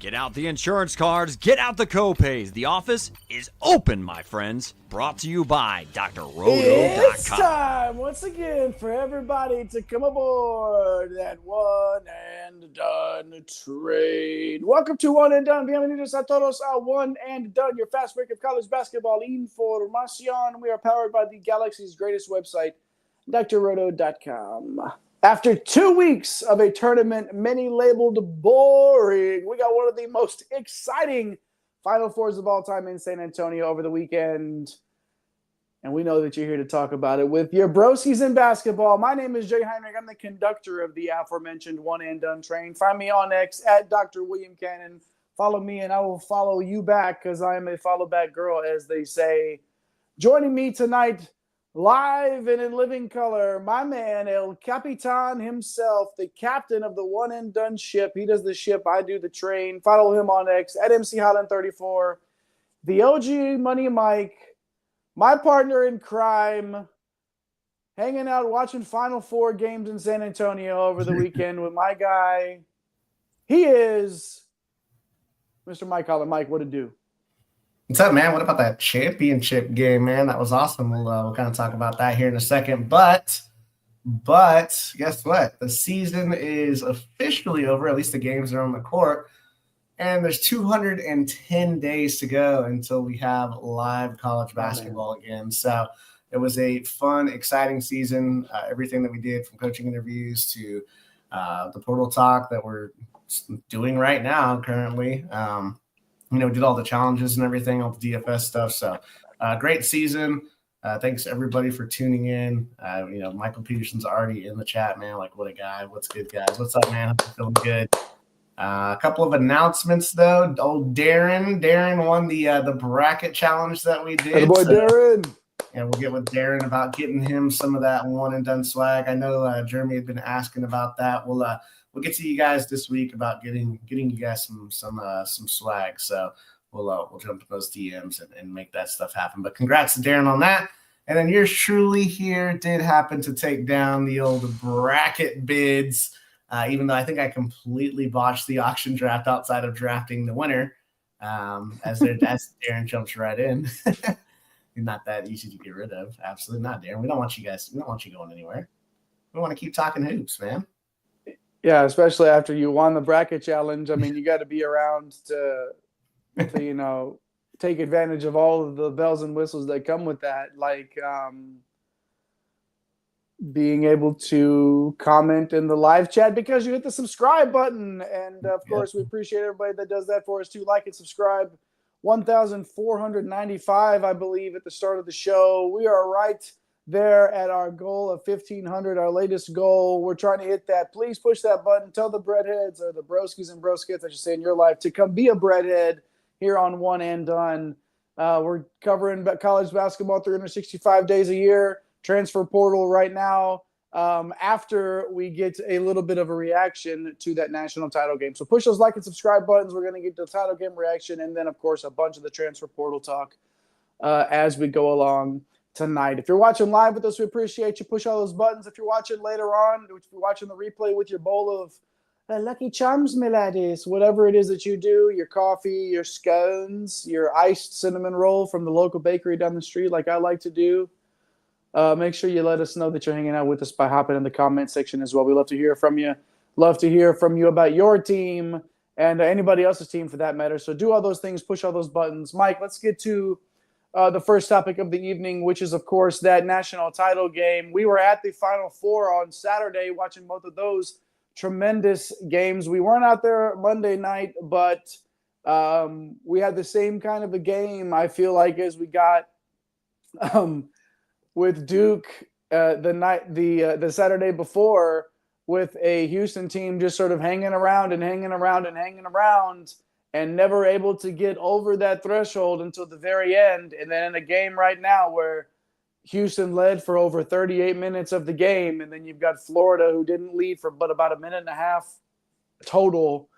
Get out the insurance cards, get out the co-pays. The office is open, my friends. Brought to you by DrRoto.com. It's time once again for everybody to come aboard that one and done train. Welcome to One and Done. Bienvenidos a todos a One and Done, your fast break of college basketball information. We are powered by the galaxy's greatest website, DrRoto.com. After 2 weeks of a tournament, many labeled boring, we got one of the most exciting Final Fours of all time in San Antonio over the weekend. And we know that you're here to talk about it with your broskies in basketball. My name is Jay Heinrich. I'm the conductor of the aforementioned One and Done train. Find me on X at Dr. William Cannon. Follow me and I will follow you back because I am a follow back girl, as they say. Joining me tonight, live and in living color, my man, El Capitan himself, the captain of the One and Done ship. He does the ship, I do the train. Follow him on X at MC Holland 34. The OG Money Mike, my partner in crime, hanging out watching Final Four games in San Antonio over the weekend with my guy. He is Mr. Mike Holland. Mike, what to do? What's up, man? What about that championship game, man? That was awesome. We'll kind of talk about that here in a second. But guess what? The season is officially over. At least the games are on the court. And there's 210 days to go until we have live college basketball again. So it was a fun, exciting season. Everything that we did, from coaching interviews to the portal talk that we're doing right now currently. Did all the challenges and everything, all the DFS stuff. So great season. Thanks everybody for tuning in. Michael Peterson's already in the chat, man. Like, what a guy. What's good, guys? What's up, man? Hope you're feeling good. A couple of announcements, though. Old Darren won the bracket challenge that we did. Hey, boy, Darren. And we'll get with Darren about getting him some of that one and done swag. I know Jeremy had been asking about that. We'll get to you guys this week about getting you guys some swag. So we'll jump in those DMs and make that stuff happen. But congrats to Darren on that. And then yours truly here did happen to take down the old bracket bids, even though I think I completely botched the auction draft outside of drafting the winner. As Darren jumps right in. Not that easy to get rid of. Absolutely not, Darren. We don't want you going anywhere. We want to keep talking hoops, man. Yeah, especially after you won the bracket challenge. I mean, you got to be around to take advantage of all of the bells and whistles that come with that, like being able to comment in the live chat because you hit the subscribe button. And, of course, we appreciate everybody that does that for us, too. Like and subscribe. 1,495, I believe, at the start of the show. We are right there at our goal of 1,500, our latest goal. We're trying to hit that. Please push that button. Tell the breadheads, or the broskies and broskits, I should say, in your life, to come be a breadhead here on One and Done. We're covering college basketball 365 days a year, transfer portal right now, after we get a little bit of a reaction to that national title game. So push those like and subscribe buttons. We're going to get the title game reaction, and then, of course, a bunch of the transfer portal talk as we go along tonight. If you're watching live with us, we appreciate you. Push all those buttons. If you're watching later on, if you're watching the replay with your bowl of Lucky Charms, my laddies, whatever it is that you do, your coffee, your scones, your iced cinnamon roll from the local bakery down the street like I like to do, make sure you let us know that you're hanging out with us by hopping in the comment section as well. We love to hear from you. Love to hear from you about your team and anybody else's team for that matter. So do all those things. Push all those buttons. Mike, let's get to the first topic of the evening, which is, of course, that national title game. We were at the Final Four on Saturday watching both of those tremendous games. We weren't out there Monday night, but we had the same kind of a game, I feel like, as we got with Duke the Saturday before, with a Houston team just sort of hanging around and never able to get over that threshold until the very end. And then in a game right now where Houston led for over 38 minutes of the game, and then you've got Florida, who didn't lead for but about a minute and a half total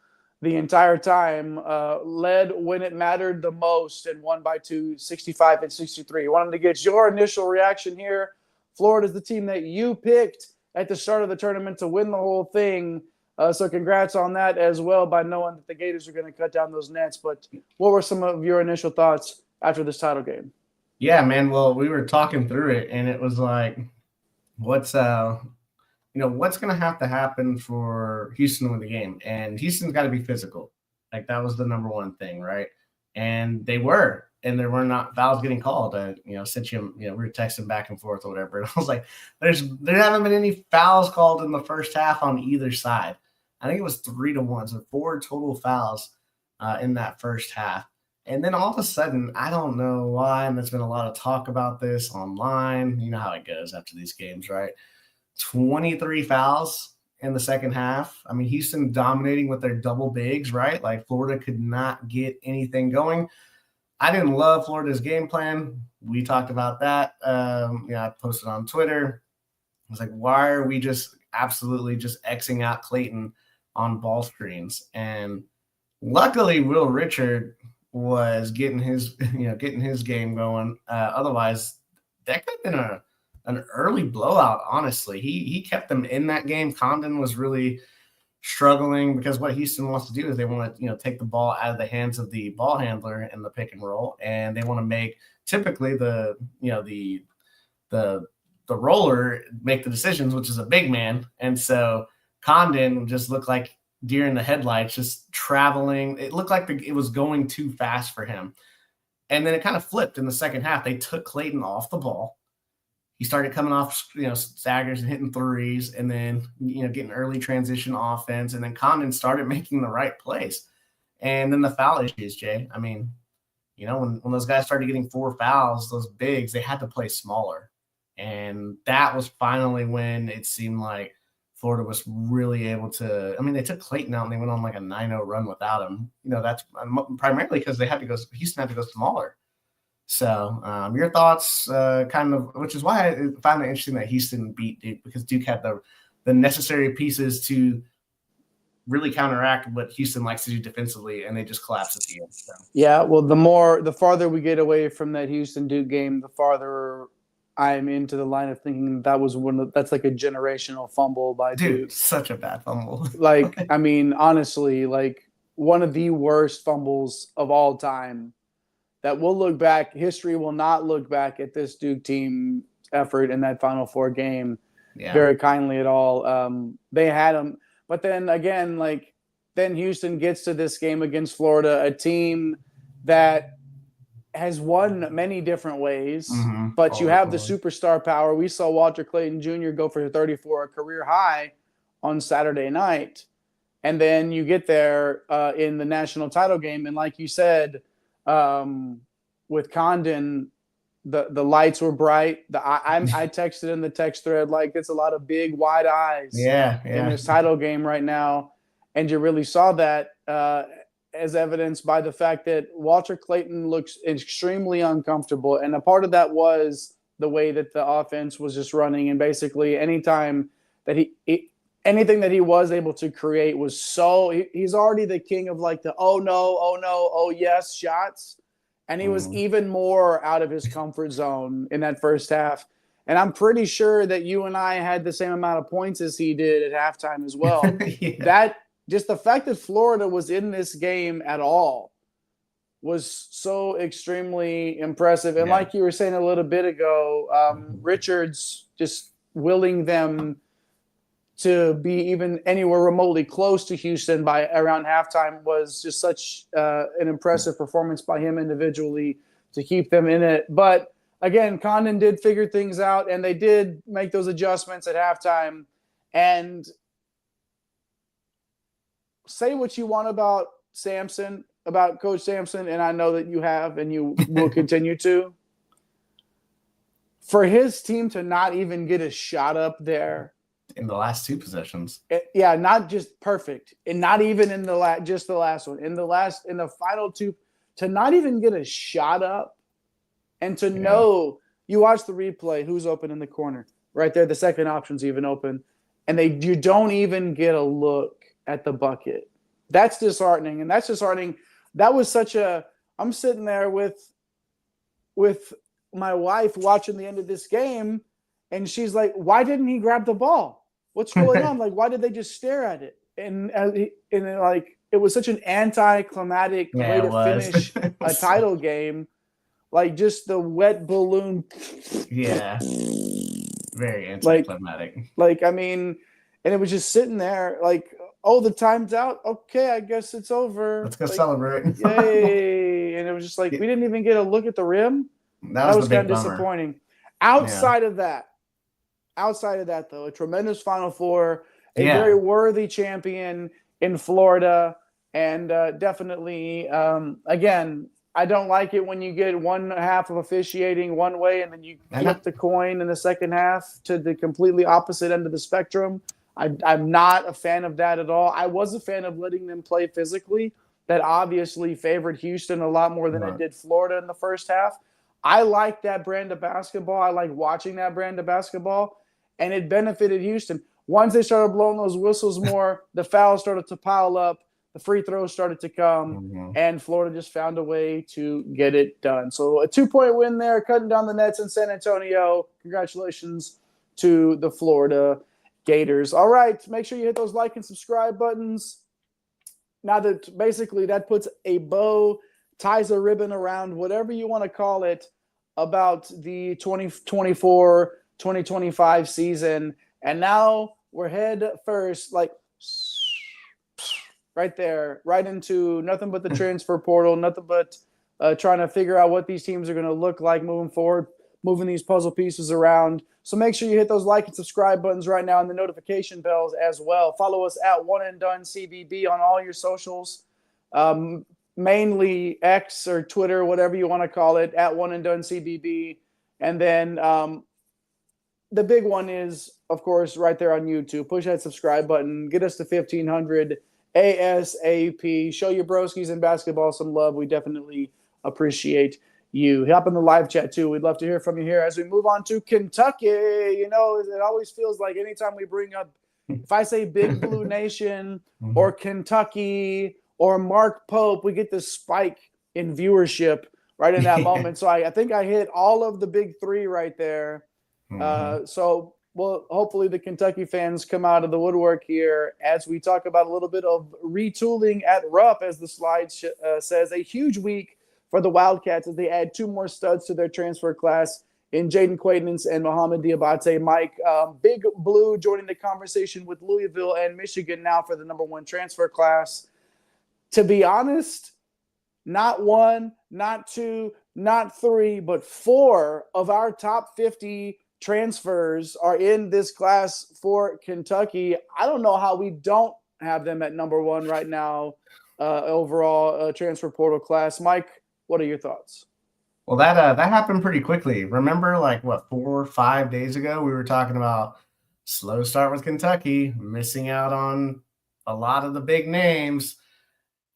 the entire time, led when it mattered the most and won by 2, 65-63. Wanted to get your initial reaction here. Florida's the team that you picked at the start of the tournament to win the whole thing. So congrats on that as well by knowing that the Gators are going to cut down those nets. But what were some of your initial thoughts after this title game? Yeah, man. Well, we were talking through it, and it was like, what's what's going to happen for Houston to win the game? And Houston's got to be physical. Like, that was the number one thing, right? And they were, and there were not fouls getting called. Since we were texting back and forth or whatever. And I was like, there haven't been any fouls called in the first half on either side. I think it was 3-1, so 4 total fouls in that first half. And then all of a sudden, I don't know why, and there's been a lot of talk about this online. You know how it goes after these games, right? 23 fouls in the second half. I mean, Houston dominating with their double bigs, right? Like, Florida could not get anything going. I didn't love Florida's game plan. We talked about that. I posted on Twitter. I was like, why are we just absolutely just Xing out Clayton on ball screens? And luckily, Will Richard was getting his game going. Otherwise, that could have been an early blowout. Honestly, he kept them in that game. Condon was really struggling because what Houston wants to do is they want to take the ball out of the hands of the ball handler in the pick and roll, and they want to make typically the roller make the decisions, which is a big man, and so Condon just looked like deer in the headlights, just traveling. It looked like it was going too fast for him. And then it kind of flipped in the second half. They took Clayton off the ball. He started coming off, staggers and hitting threes, and then, getting early transition offense. And then Condon started making the right plays. And then the foul issues, Jay. I mean, when those guys started getting 4 fouls, those bigs, they had to play smaller. And that was finally when it seemed like Florida was really able to. I mean, they took Clayton out and they went on like a 9-0 run without him. That's primarily because Houston had to go smaller. So your thoughts, which is why I found it interesting that Houston beat Duke, because Duke had the necessary pieces to really counteract what Houston likes to do defensively, and they just collapsed at the end. So. Yeah, well, the farther we get away from that Houston Duke game, the farther I'm into the line of thinking that's like a generational fumble by Duke. Dude, such a bad fumble. I mean, honestly, like one of the worst fumbles of all time that we'll look back. History will not look back at this Duke team effort in that Final Four game very kindly at all. They had them. But then again, then Houston gets to this game against Florida, a team that has won many different ways, but you have the superstar power. We saw Walter Clayton Jr. go for 34, a career high on Saturday night. And then you get there in the national title game. And like you said, with Condon, the lights were bright. I texted in the text thread, like, it's a lot of big, wide eyes in this title game right now. And you really saw that as evidenced by the fact that Walter Clayton looks extremely uncomfortable. And a part of that was the way that the offense was just running. And basically anytime that anything that he was able to create was he's already the king of like the, oh no, oh yes shots. And he was even more out of his comfort zone in that first half. And I'm pretty sure that you and I had the same amount of points as he did at halftime as well. Just the fact that Florida was in this game at all was so extremely impressive. And like you were saying a little bit ago, Richards just willing them to be even anywhere remotely close to Houston by around halftime was just such an impressive performance by him individually to keep them in it. But again, Condon did figure things out, and they did make those adjustments at halftime. And say what you want about Sampson, about Coach Sampson, and I know that you have and you will continue to. For his team to not even get a shot up there in the last 2 possessions, not just perfect, and not even in the last one, in the final 2, to not even get a shot up, and to know you watch the replay, who's open in the corner right there, the second option's even open, and you don't even get a look at the bucket. That's disheartening. And that's disheartening. That was I'm sitting there with my wife watching the end of this game, and she's like, why didn't he grab the ball? What's going on? Like, why did they just stare at it? and like it was such an anticlimactic way to finish a title game, like just the wet balloon. Yeah, very anticlimactic. Like I mean, and it was just sitting there, like, oh, the time's out. Okay, I guess it's over. Let's go like, celebrate. Yay! And it was just like we didn't even get a look at the rim. That was kind of disappointing. Outside of that, though, a tremendous Final Four, a very worthy champion in Florida, and definitely, again, I don't like it when you get one half of officiating one way and then you flip the coin in the second half to the completely opposite end of the spectrum. I'm not a fan of that at all. I was a fan of letting them play physically. That obviously favored Houston a lot more than it did Florida in the first half. I like that brand of basketball. I like watching that brand of basketball, and it benefited Houston. Once they started blowing those whistles more, the fouls started to pile up, the free throws started to come, and Florida just found a way to get it done. So a 2-point win there, cutting down the nets in San Antonio. Congratulations to the Florida Gators. All right, make sure you hit those like and subscribe buttons. Now that basically that puts a bow, ties a ribbon around whatever you want to call it about the 2024-2025 season. And now we're head first, like right there, right into nothing but the transfer portal, nothing but trying to figure out what these teams are going to look like moving forward, moving these puzzle pieces around. So make sure you hit those like and subscribe buttons right now and the notification bells as well. Follow us at One and Done CBB on all your socials, mainly X or Twitter, whatever you want to call it, at One and Done CBB. And then the big one is, of course, right there on YouTube. Push that subscribe button. Get us to 1,500 ASAP. Show your broskies in basketball some love. We definitely appreciate you. Hop in the live chat, too. We'd love to hear from you here as we move on to Kentucky. You know, it always feels like anytime we bring up, if I say Big Blue Nation or Kentucky or Mark Pope, we get this spike in viewership right in that moment. So I think I hit all of the big three right there. So well, hopefully the Kentucky fans come out of the woodwork here as we talk about a little bit of retooling at Rupp, as the slide says. A huge week for the Wildcats as they add 2 more studs to their transfer class in Jayden Quaintance and Mohamed Diabate. Mike, Big Blue joining the conversation with Louisville and Michigan now for the #1 transfer class. To be honest, not 1, not 2, not 3, but 4 of our top 50 transfers are in this class for Kentucky. I don't know how we don't have them at #1 right now, overall transfer portal class. Mike, what are your thoughts? Well, that happened pretty quickly. Remember, like, 4 or 5 days ago, we were talking about slow start with Kentucky, missing out on a lot of the big names.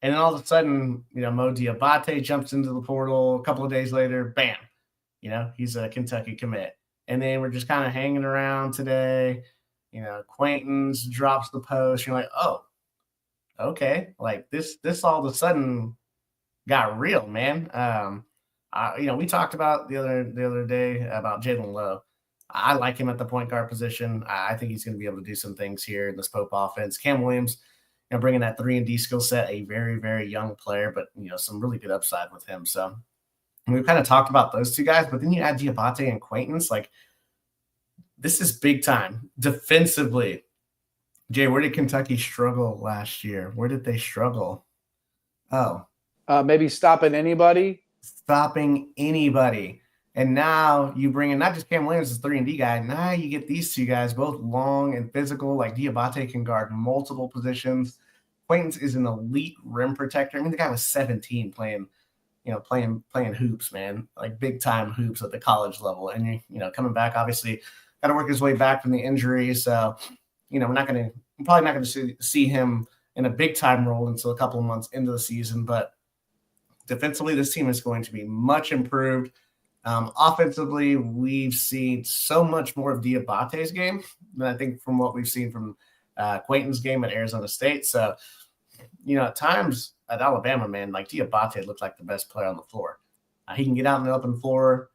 And then all of a sudden, Mo Diabate jumps into the portal. A couple of days later, bam, he's a Kentucky commit. And then we're just kind of hanging around today. Quaintance drops the post. You're like, oh, okay. Like this all of a sudden got real, man. We talked about the other day about Jalen Lowe. I like him at the point guard position. I think he's going to be able to do some things here in this Pope offense. Cam Williams, bringing that 3-and-D skill set, a very, very young player, but, some really good upside with him. So we've kind of talked about those 2 guys, but then you add Diabate and Quaintance. Like, this is big time. Defensively, Jay, where did Kentucky struggle last year? Where did they struggle? Oh. Maybe stopping anybody. And now you bring in not just Cam Williams as 3-and-D guy. Now you get these 2 guys, both long and physical. Like Diabate can guard multiple positions. Quaintance is an elite rim protector. I mean, the guy was 17 playing hoops, man, like big time hoops at the college level. And coming back, obviously, got to work his way back from the injury. So, we're probably not going to see him in a big time role until a couple of months into the season. But defensively, this team is going to be much improved. Offensively, we've seen so much more of Diabate's game than I think from what we've seen from Quainton's game at Arizona State. So, at times at Alabama, man, like Diabate looked like the best player on the floor. He can get out on the open floor.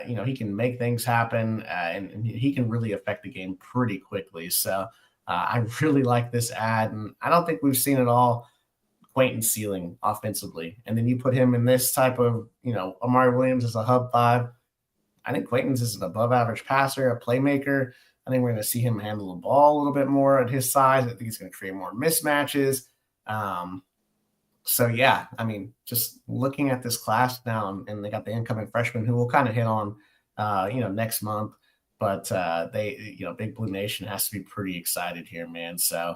He can make things happen, and he can really affect the game pretty quickly. So I really like this ad, and I don't think we've seen it all. Quaintance ceiling offensively, and then you put him in this type of, Amari Williams is a hub 5. I think Quaintance is an above average passer, a playmaker. I think we're going to see him handle the ball a little bit more at his size. I think he's going to create more mismatches. So yeah, I mean, just looking at this class now, and they got the incoming freshman who we'll kind of hit on, next month. But Big Blue Nation has to be pretty excited here, man. So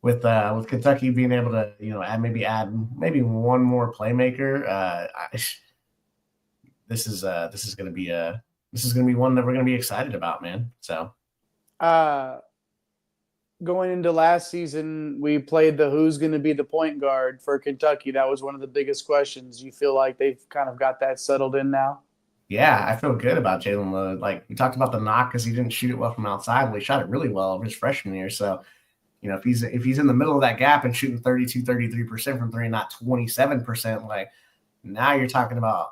with Kentucky being able to, add maybe one more playmaker, this is going to be one that we're going to be excited about, man. So, going into last season, we played the who's going to be the point guard for Kentucky. That was one of the biggest questions. You feel like they've kind of got that settled in now? Yeah, I feel good about Jaylen Lowe. Like, we talked about the knock because he didn't shoot it well from outside. Well, he shot it really well his freshman year. So, if he's in the middle of that gap and shooting 32, 33% from three, not 27%, like, now you're talking about,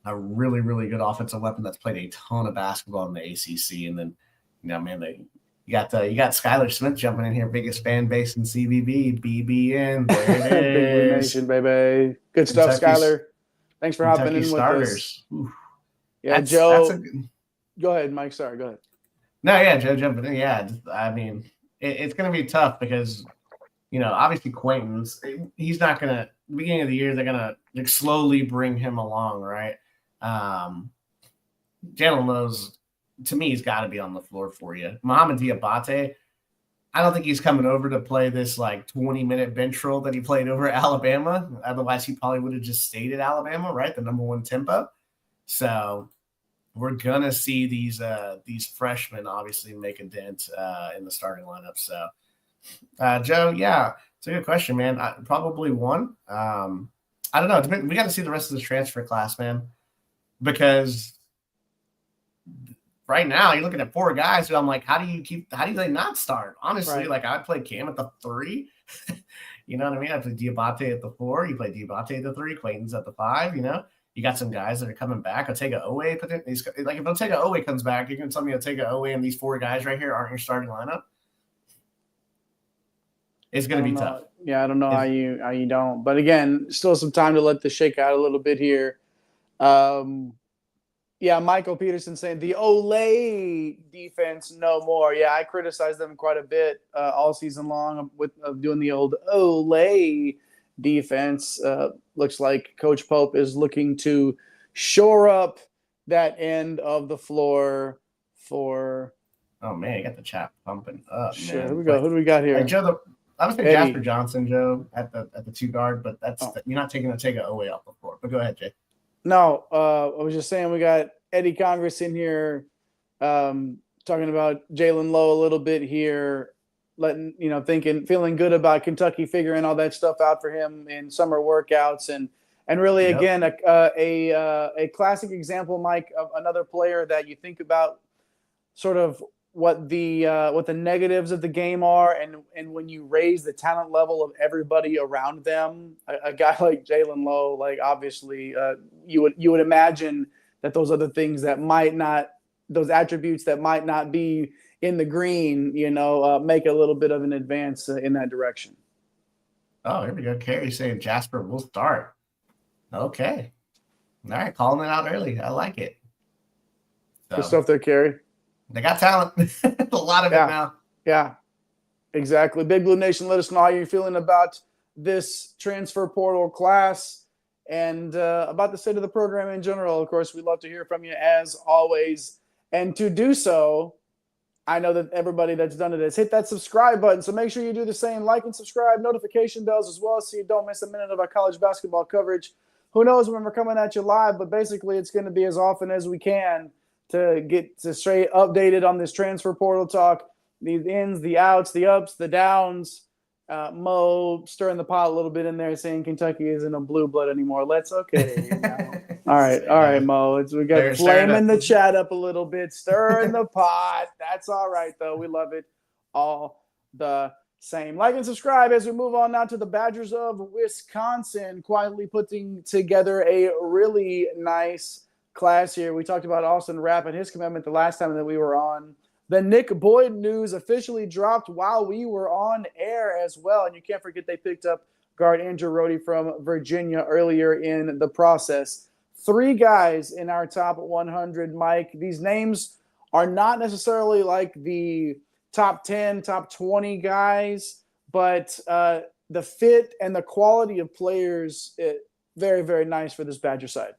a really, really good offensive weapon that's played a ton of basketball in the ACC. And then, man, you got Skylar Smith jumping in here, biggest fan base in CBB, BBN. There it is. Big Blue Nation, baby. Good stuff, Skylar. Thanks for hopping in starters. With us. Oof. Yeah, Joe. Go ahead, Mike. Sorry, go ahead. No, yeah, Joe jumping in. Yeah, I mean, it's going to be tough because, obviously Quaintance, he's not going to – beginning of the year, they're going to slowly bring him along, right? Jaylen Lowe's, to me, he's got to be on the floor for you. Mohamed Diabate, I don't think he's coming over to play this 20-minute bench role that he played over at Alabama. Otherwise, he probably would have just stayed at Alabama, right? The number one tempo. So we're gonna see these freshmen obviously make a dent in the starting lineup. So, Joe, yeah, it's a good question, man. Probably one. I don't know. We got to see the rest of this transfer class, man, because right now you're looking at 4 guys who I'm like, how do they not start? Honestly, right. I play Cam at the 3. You know what I mean? I play Diabate at the 4. You play Diabate at the 3, Quaintance at the 5, You got some guys that are coming back. Otega Owe, if Otega Owe comes back, you're going to tell me Otega Owe and these 4 guys right here aren't your starting lineup? It's going to be tough. Yeah, I don't know how you don't. But again, still some time to let this shake out a little bit here. Yeah, Michael Peterson saying the Olay defense no more. Yeah, I criticized them quite a bit all season long with doing the old Olay defense. Looks like Coach Pope is looking to shore up that end of the floor for. Oh man, you got the chat pumping up. Sure, man. Here we go. Who do we got here? Joe, I was thinking Jasper Johnson, Joe, at the 2 guard, but you're not taking Otega Owe off the floor. But go ahead, Jay. No, I was just saying we got Eddie Congress in here talking about Jaylen Lowe a little bit here, feeling good about Kentucky figuring all that stuff out for him in summer workouts and really, again, a classic example, Mike, of another player that you think about sort of what the negatives of the game are, and when you raise the talent level of everybody around them, a guy like Jaylen Lowe, obviously you would imagine that those other things that might not, those attributes that might not be in the green, make a little bit of an advance in that direction. Oh, here we go. Carrie saying Jasper will start. Okay. All right. Calling it out early. I like it. Good stuff there, Carrie. They got talent. A lot of it now. Yeah, exactly. Big Blue Nation, let us know how you're feeling about this transfer portal class and about the state of the program in general. Of course, we'd love to hear from you as always. And to do so, I know that everybody that's done it has hit that subscribe button. So make sure you do the same. Like and subscribe, notification bells as well, so you don't miss a minute of our college basketball coverage. Who knows when we're coming at you live, but basically it's going to be as often as we can to get to straight updated on this transfer portal talk, the ins, the outs, the ups, the downs. Mo stirring the pot a little bit in there saying Kentucky isn't a blue blood anymore. All right, Mo. We got flaming the chat up a little bit, stirring the pot. That's all right, though. We love it all the same. Like and subscribe as we move on now to the Badgers of Wisconsin, quietly putting together a really nice class here. We talked about Austin Rapp and his commitment the last time that we were on. The Nick Boyd news officially dropped while we were on air as well. And you can't forget they picked up guard Andrew Rohde from Virginia earlier in the process. 3 guys in our top 100, Mike. These names are not necessarily like the top 10, top 20 guys, but the fit and the quality of players, very, very nice for this Badger side.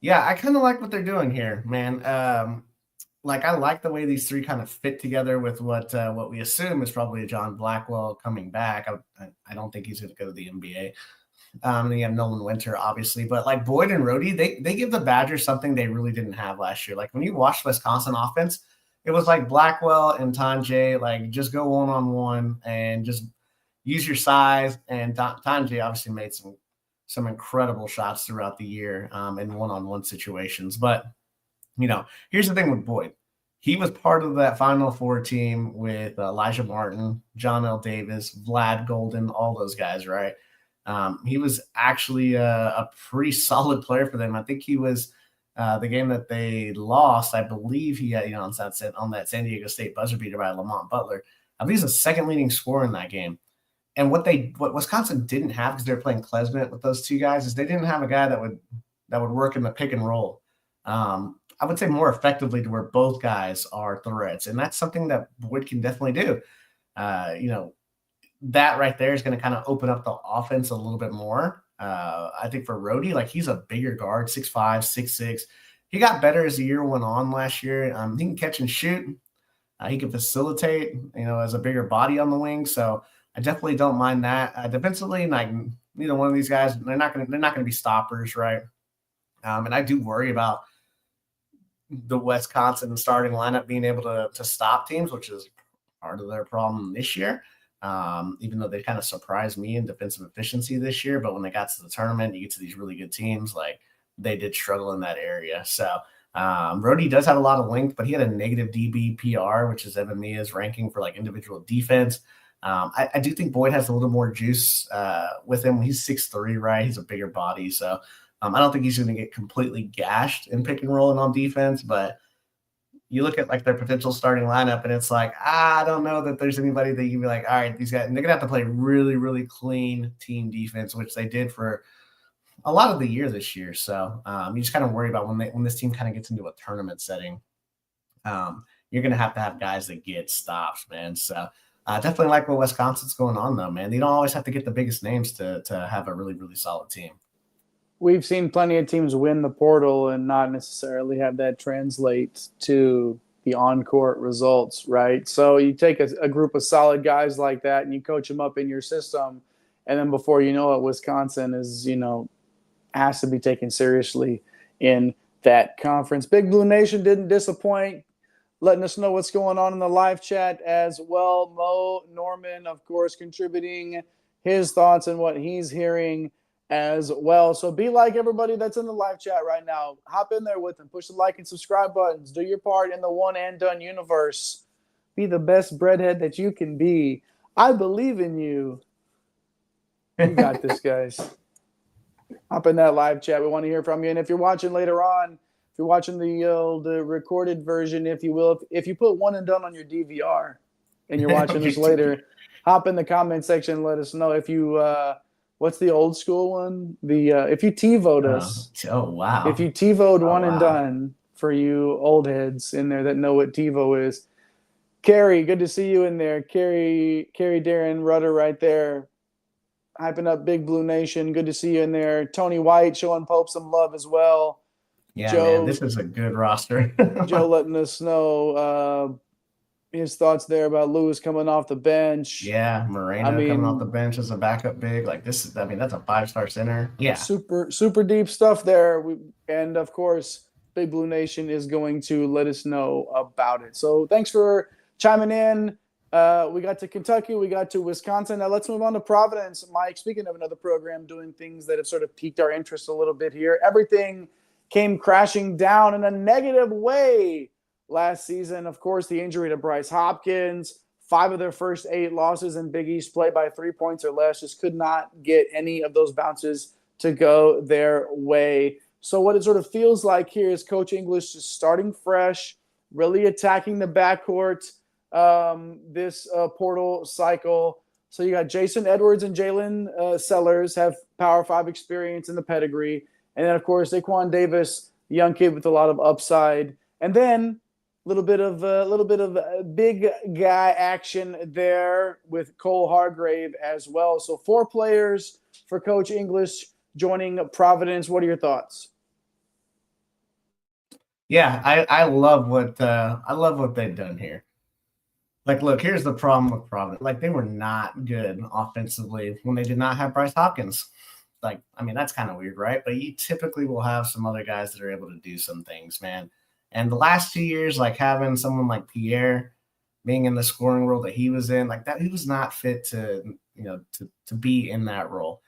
Yeah, I kind of like what they're doing here, man. I like the way these 3 kind of fit together with what we assume is probably a John Blackwell coming back. I don't think he's going to go to the NBA. And you have Nolan Winter, obviously. But like Boyd and Rohde, they give the Badgers something they really didn't have last year. Like when you watched Wisconsin offense, it was like Blackwell and Tanjay, like just go one-on-one and just use your size. And Tanjay obviously made some incredible shots throughout the year in one-on-one situations. But, here's the thing with Boyd. He was part of that Final Four team with Elijah Martin, John L. Davis, Vlad Golden, all those guys, right? He was actually a pretty solid player for them. I think he was the game that they lost. I believe he had, on that San Diego State buzzer beater by Lamont Butler. I think he's the second leading scorer in that game. And what Wisconsin didn't have, because they were playing Klesmit with those 2 guys, is they didn't have a guy that would work in the pick and roll. I would say more effectively to where both guys are threats, and that's something that Boyd can definitely do. That right there is going to kind of open up the offense a little bit more. I think for Rohde, like he's a bigger guard, 6'5", 6'6". He got better as the year went on last year. He can catch and shoot. He can facilitate, as a bigger body on the wing. So I definitely don't mind that. Defensively, like one of these guys, they're not going to be stoppers, right? And I do worry about the Wisconsin starting lineup being able to stop teams, which is part of their problem this year. Even though they kind of surprised me in defensive efficiency this year, but when they got to the tournament, you get to these really good teams, like they did struggle in that area. So Rohde does have a lot of length, but he had a negative DB PR, which is Evan Mia's ranking for like individual defense. I do think Boyd has a little more juice with him. He's 6'3", right? He's a bigger body. So I don't think he's going to get completely gashed in pick and roll and on defense, but you look at like their potential starting lineup and it's like, I don't know that there's anybody that you'd be like, all right, these guys, and they're going to have to play really, really clean team defense, which they did for a lot of the year this year. So you just kind of worry about when this team kind of gets into a tournament setting, you're going to have guys that get stops, man. So definitely like what Wisconsin's going on though, man. You don't always have to get the biggest names to have a really, really solid team. We've seen plenty of teams win the portal and not necessarily have that translate to the on-court results, right? So you take a group of solid guys like that and you coach them up in your system, and then before you know it, Wisconsin is, has to be taken seriously in that conference. Big Blue Nation didn't disappoint, letting us know what's going on in the live chat as well. Mo Norman, of course, contributing his thoughts and what he's hearing as well. So be like everybody that's in the live chat right now. Hop in there with them. Push the like and subscribe buttons. Do your part in the one and done universe. Be the best breadhead that you can be. I believe in you. You got this, guys. Hop in that live chat. We want to hear from you. And if you're watching later on, if you're watching the recorded version, if you will, if you put one and done on your DVR and you're watching this later, hop in the comment section and let us know if you what's the old school one? If you T-vote us. Oh, wow. If you T-vote one and done for you old heads in there that know what TiVo is. Carrie, good to see you in there. Carrie Darren Rudder right there. Hyping up Big Blue Nation. Good to see you in there. Tony White showing Pope some love as well. Yeah, Joe, man, this is a good roster. Joe letting us know his thoughts there about Lewis coming off the bench. Yeah, Moreno coming off the bench as a backup big. Like this is, that's a 5-star center. Yeah. Super deep stuff there. And of course, Big Blue Nation is going to let us know about it. So thanks for chiming in. We got to Kentucky, we got to Wisconsin. Now let's move on to Providence. Mike, speaking of another program doing things that have sort of piqued our interest a little bit here, everything came crashing down in a negative way last season. Of course, the injury to Bryce Hopkins, 5 of their first 8 losses in Big East play by 3 points or less, just could not get any of those bounces to go their way. So what it sort of feels like here is Coach English just starting fresh, really attacking the backcourt this portal cycle. So you got Jason Edwards and Jalen Sellers have Power 5 experience in the pedigree. And then, of course, Daquan Davis, the young kid with a lot of upside. And then a little bit of big guy action there with Cole Hargrave as well. So 4 players for Coach English joining Providence. What are your thoughts? Yeah, I love what they've done here. Like, look, here's the problem with Providence. Like, they were not good offensively when they did not have Bryce Hopkins. Like, I mean, that's kind of weird, right? But you typically will have some other guys that are able to do some things, man. And the last 2 years, like having someone like Pierre being in the scoring role that he was in, like that, he was not fit to, to be in that role.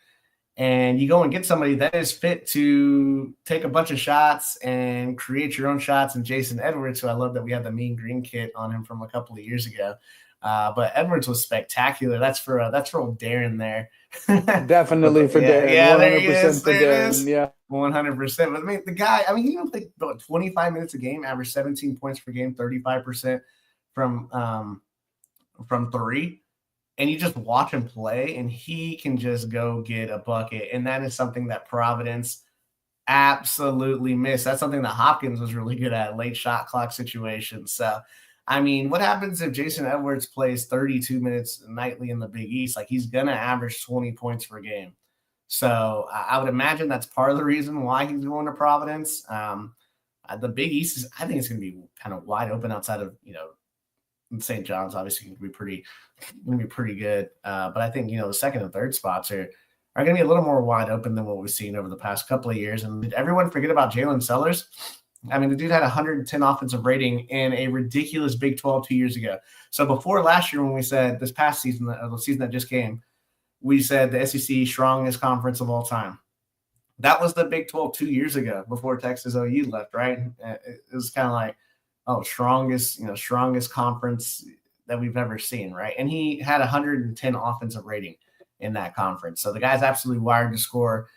And you go and get somebody that is fit to take a bunch of shots and create your own shots. And Jason Edwards, who I love that we had the Mean Green kit on him from a couple of years ago. But Edwards was spectacular. That's for old Darren there. Definitely for Darren. Yeah, 100% for Darren. Yeah, 100%. But I mean, the guy, I mean, he played about 25 minutes a game, averaged 17 points per game, 35% from 3. And you just watch him play, and he can just go get a bucket. And that is something that Providence absolutely missed. That's something that Hopkins was really good at, late shot clock situations. So, I mean, what happens if Jason Edwards plays 32 minutes nightly in the Big East? Like, he's going to average 20 points per game. So I would imagine that's part of the reason why he's going to Providence. The Big East I think it's going to be kind of wide open outside of, St. John's obviously going to be pretty good. But I think, the second and third spots are going to be a little more wide open than what we've seen over the past couple of years. And did everyone forget about Jalen Sellers? I mean, the dude had 110 offensive rating in a ridiculous Big 12 2 years ago. So before last year, when we said this past season, the season that just came, we said the SEC strongest conference of all time. That was the Big 12 2 years ago before Texas OU left, right? It was kind of like, strongest conference that we've ever seen, right? And he had 110 offensive rating in that conference. So the guy's absolutely wired to score.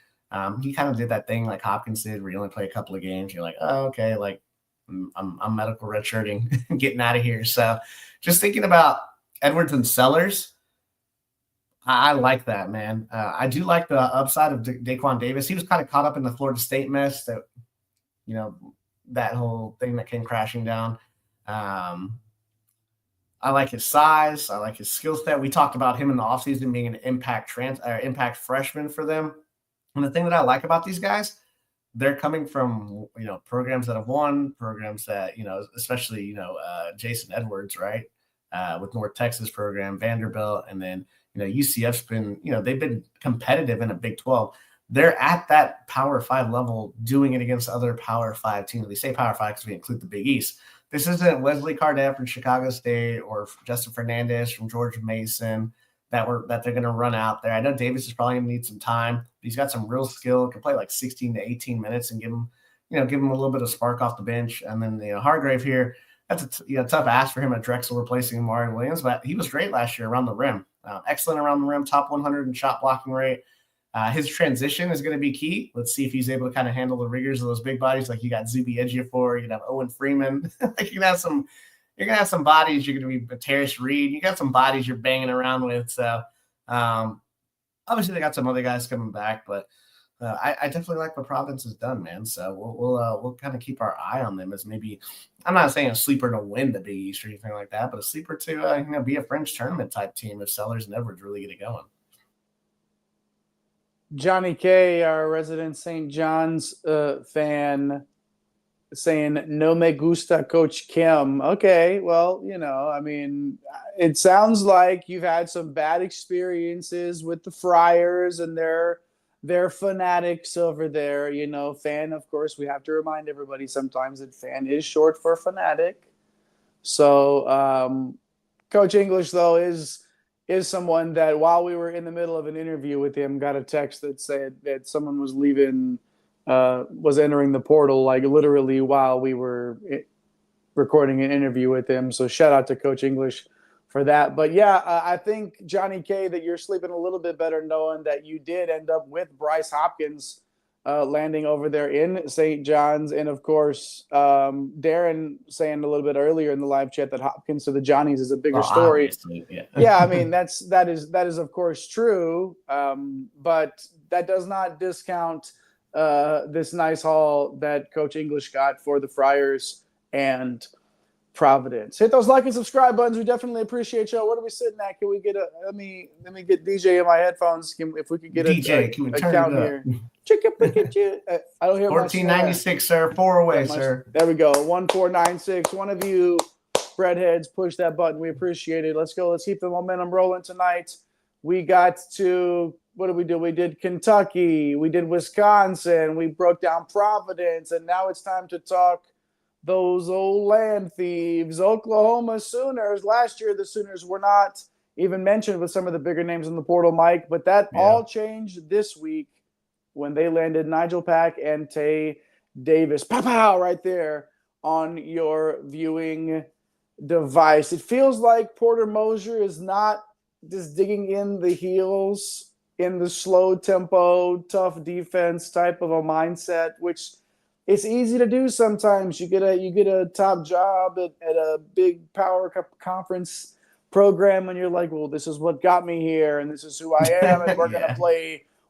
He kind of did that thing like Hopkins did, where you only play a couple of games. You're like, oh, okay, like I'm medical redshirting, getting out of here. So just thinking about Edwards and Sellers, I like that, man. I do like the upside of Daquan Davis. He was kind of caught up in the Florida State mess that, that whole thing that came crashing down. I like his size. I like his skill set. We talked about him in the offseason being an impact freshman for them. And the thing that I like about these guys, they're coming from, programs that have won, programs that, especially, Jason Edwards, right? With North Texas program, Vanderbilt, and then, UCF's been, they've been competitive in a Big 12. They're at that Power 5 level doing it against other Power 5 teams. We say Power 5 because we include the Big East. This isn't Wesley Cardette from Chicago State or Justin Fernandez from George Mason that they're going to run out there. I know Davis is probably going to need some time. But he's got some real skill. Can play like 16 to 18 minutes and give him a little bit of spark off the bench. And then Hargrave here, that's a tough ask for him at Drexel replacing Amari Williams, but he was great last year around the rim. Excellent around the rim, top 100 in shot blocking rate. His transition is going to be key. Let's see if he's able to kind of handle the rigors of those big bodies. Like you got Zuby Ejiofor, you can have Owen Freeman. Like you're gonna have some bodies. You're going to be Terrace Reed. You got some bodies you're banging around with. So obviously they got some other guys coming back, but I definitely like what Providence has done, man. So we'll kind of keep our eye on them as maybe, I'm not saying a sleeper to win the Big East or anything like that, but a sleeper to be a fringe tournament type team if Sellers and Edwards really get it going. Johnny K, our resident St. John's fan, saying, no me gusta Coach Kim. Okay, well, I mean, it sounds like you've had some bad experiences with the Friars and their fanatics over there. Fan, of course, we have to remind everybody sometimes that fan is short for fanatic. So Coach English, though, is someone that while we were in the middle of an interview with him, got a text that said that someone was entering the portal, like literally while we were recording an interview with him. So shout out to Coach English for that. But yeah, I think, Johnny K, that you're sleeping a little bit better knowing that you did end up with Bryce Hopkins landing over there in St. John's. And, of course, Darren saying a little bit earlier in the live chat that Hopkins to the Johnnies is a bigger story. Yeah. Yeah, I mean, that is, of course, true. But that does not discount this nice haul that Coach English got for the Friars and Providence. Hit those like and subscribe buttons. We definitely appreciate y'all. What are we sitting at? Can we get let me get DJ in my headphones. If we could get DJ, can we turn count it up? here. I don't hear 1496, sir. 4 away, sir. There we go. 1496. One of you breadheads push that button. We appreciate it. Let's go. Let's keep the momentum rolling tonight. We got to, what did we do? We did Kentucky. We did Wisconsin. We broke down Providence. And now it's time to talk those old land thieves, Oklahoma Sooners. Last year, the Sooners were not even mentioned with some of the bigger names in the portal, Mike, but that all changed this week when they landed Nigel Pack and Tay Davis. Pow, right there on your viewing device. It feels like Porter Moser is not just digging in the heels in the slow tempo, tough defense type of a mindset, which it's easy to do sometimes. You get a top job at a big power conference program, and you're like, well, this is what got me here, and this is who I am, and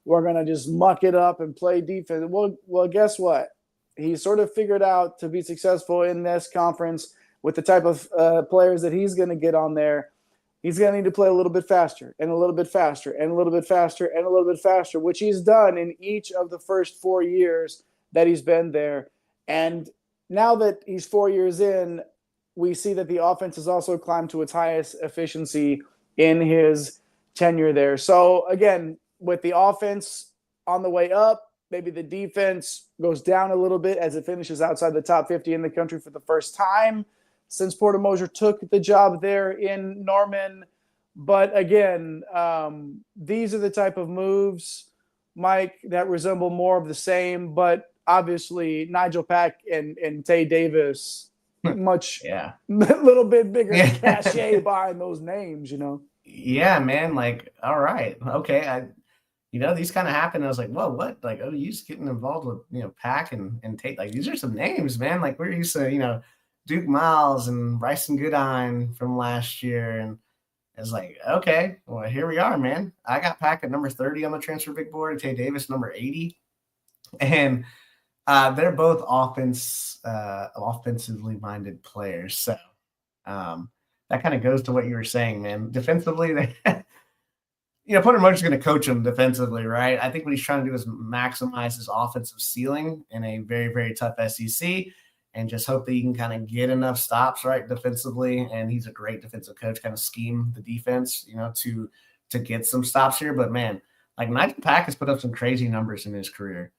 we're gonna just muck it up and play defense. Well, guess what? He sort of figured out to be successful in this conference with the type of players that he's going to get on there. He's going to need to play a little bit faster and a little bit faster and a little bit faster and a little bit faster, which he's done in each of the first 4 years that he's been there. And now that he's 4 years in, we see that the offense has also climbed to its highest efficiency in his tenure there. So, again, with the offense on the way up, maybe the defense goes down a little bit as it finishes outside the top 50 in the country for the first time since Porter Moser took the job there in Norman. But, again, these are the type of moves, Mike, that resemble more of the same, but obviously Nigel Pack and Tay Davis, little bit bigger cachet behind those names, you know? Yeah, man. Like, all right. Okay. These kind of happen. I was like, whoa, what? Like, OU's getting involved with, Pack and Tate. Like, these are some names, man. Like, we're used to, Duke Miles and Bryson Goodine from last year. And it's like, okay, well, here we are, man. I got Pack at number 30 on the transfer big board and Tay Davis number 80. And they're both offensively minded players. So that kind of goes to what you were saying, man. Defensively, Porter Moser's going to coach him defensively, right? I think what he's trying to do is maximize his offensive ceiling in a very, very tough SEC and just hope that he can kind of get enough stops, right, defensively. And he's a great defensive coach, kind of scheme the defense, to get some stops here. But, man, like Nigel Pack has put up some crazy numbers in his career.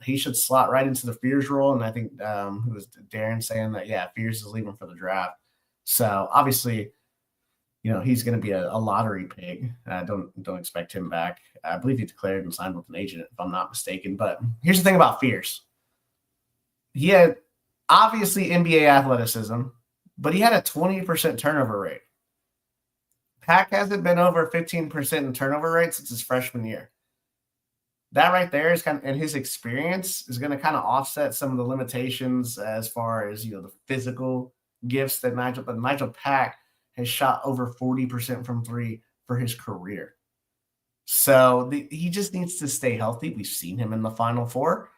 He should slot right into the Fears role. And I think who was Darren saying that, Fears is leaving for the draft. So, obviously, he's going to be a lottery pick. Don't expect him back. I believe he declared and signed with an agent, if I'm not mistaken. But here's the thing about Fears. He had obviously NBA athleticism, but he had a 20% turnover rate. Pack hasn't been over 15% in turnover rate since his freshman year. That right there is and his experience is going to kind of offset some of the limitations as far as, the physical gifts that Nigel Pack has shot over 40% from three for his career. So he just needs to stay healthy. We've seen him in the Final Four.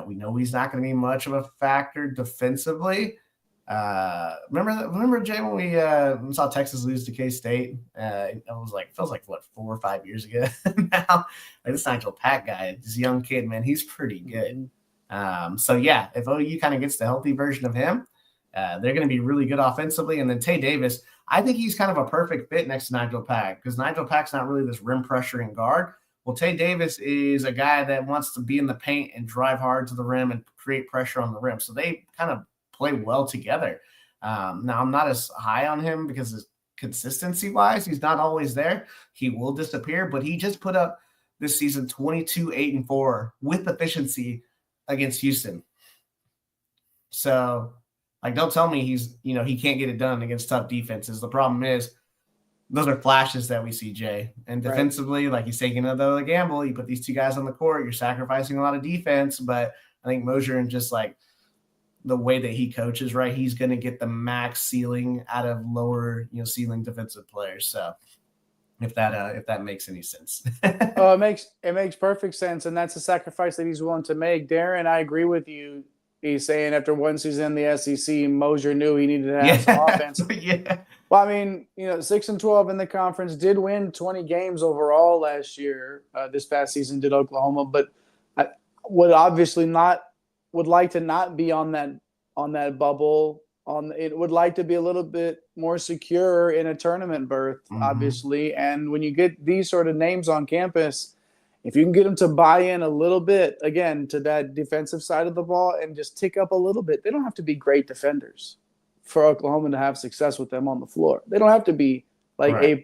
We know he's not going to be much of a factor defensively. Remember Jay, when we saw Texas lose to K-State? It was like, feels like 4 or 5 years ago now. Like this Nigel Pack guy, this young kid, man, he's pretty good. If OU kind of gets the healthy version of him, they're going to be really good offensively. And then Tay Davis, I think he's kind of a perfect fit next to Nigel Pack because Nigel Pack's not really this rim pressuring guard. Well, Tay Davis is a guy that wants to be in the paint and drive hard to the rim and create pressure on the rim. So they kind of play well together. Now, I'm not as high on him because consistency-wise, he's not always there. He will disappear, but he just put up this season 22-8-4 with efficiency against Houston. So, don't tell me he can't get it done against tough defenses. The problem is those are flashes that we see, Jay. And defensively, like he's taking another gamble. You put these two guys on the court, you're sacrificing a lot of defense. But I think Mosier, and just like the way that he coaches, right, he's going to get the max ceiling out of lower, ceiling defensive players. So if that makes any sense. Oh, it makes perfect sense, and that's a sacrifice that he's willing to make. Darren, I agree with you. He's saying after one season in the SEC, Mosier knew he needed to have some offense. Yeah. Well, I mean, 6-12 in the conference, did win 20 games overall last year. This past season did Oklahoma, but I would like to not be on that bubble. It would like to be a little bit more secure in a tournament berth, obviously. And when you get these sort of names on campus, if you can get them to buy in a little bit, again, to that defensive side of the ball and just tick up a little bit, they don't have to be great defenders for Oklahoma to have success with them on the floor. They don't have to be like A+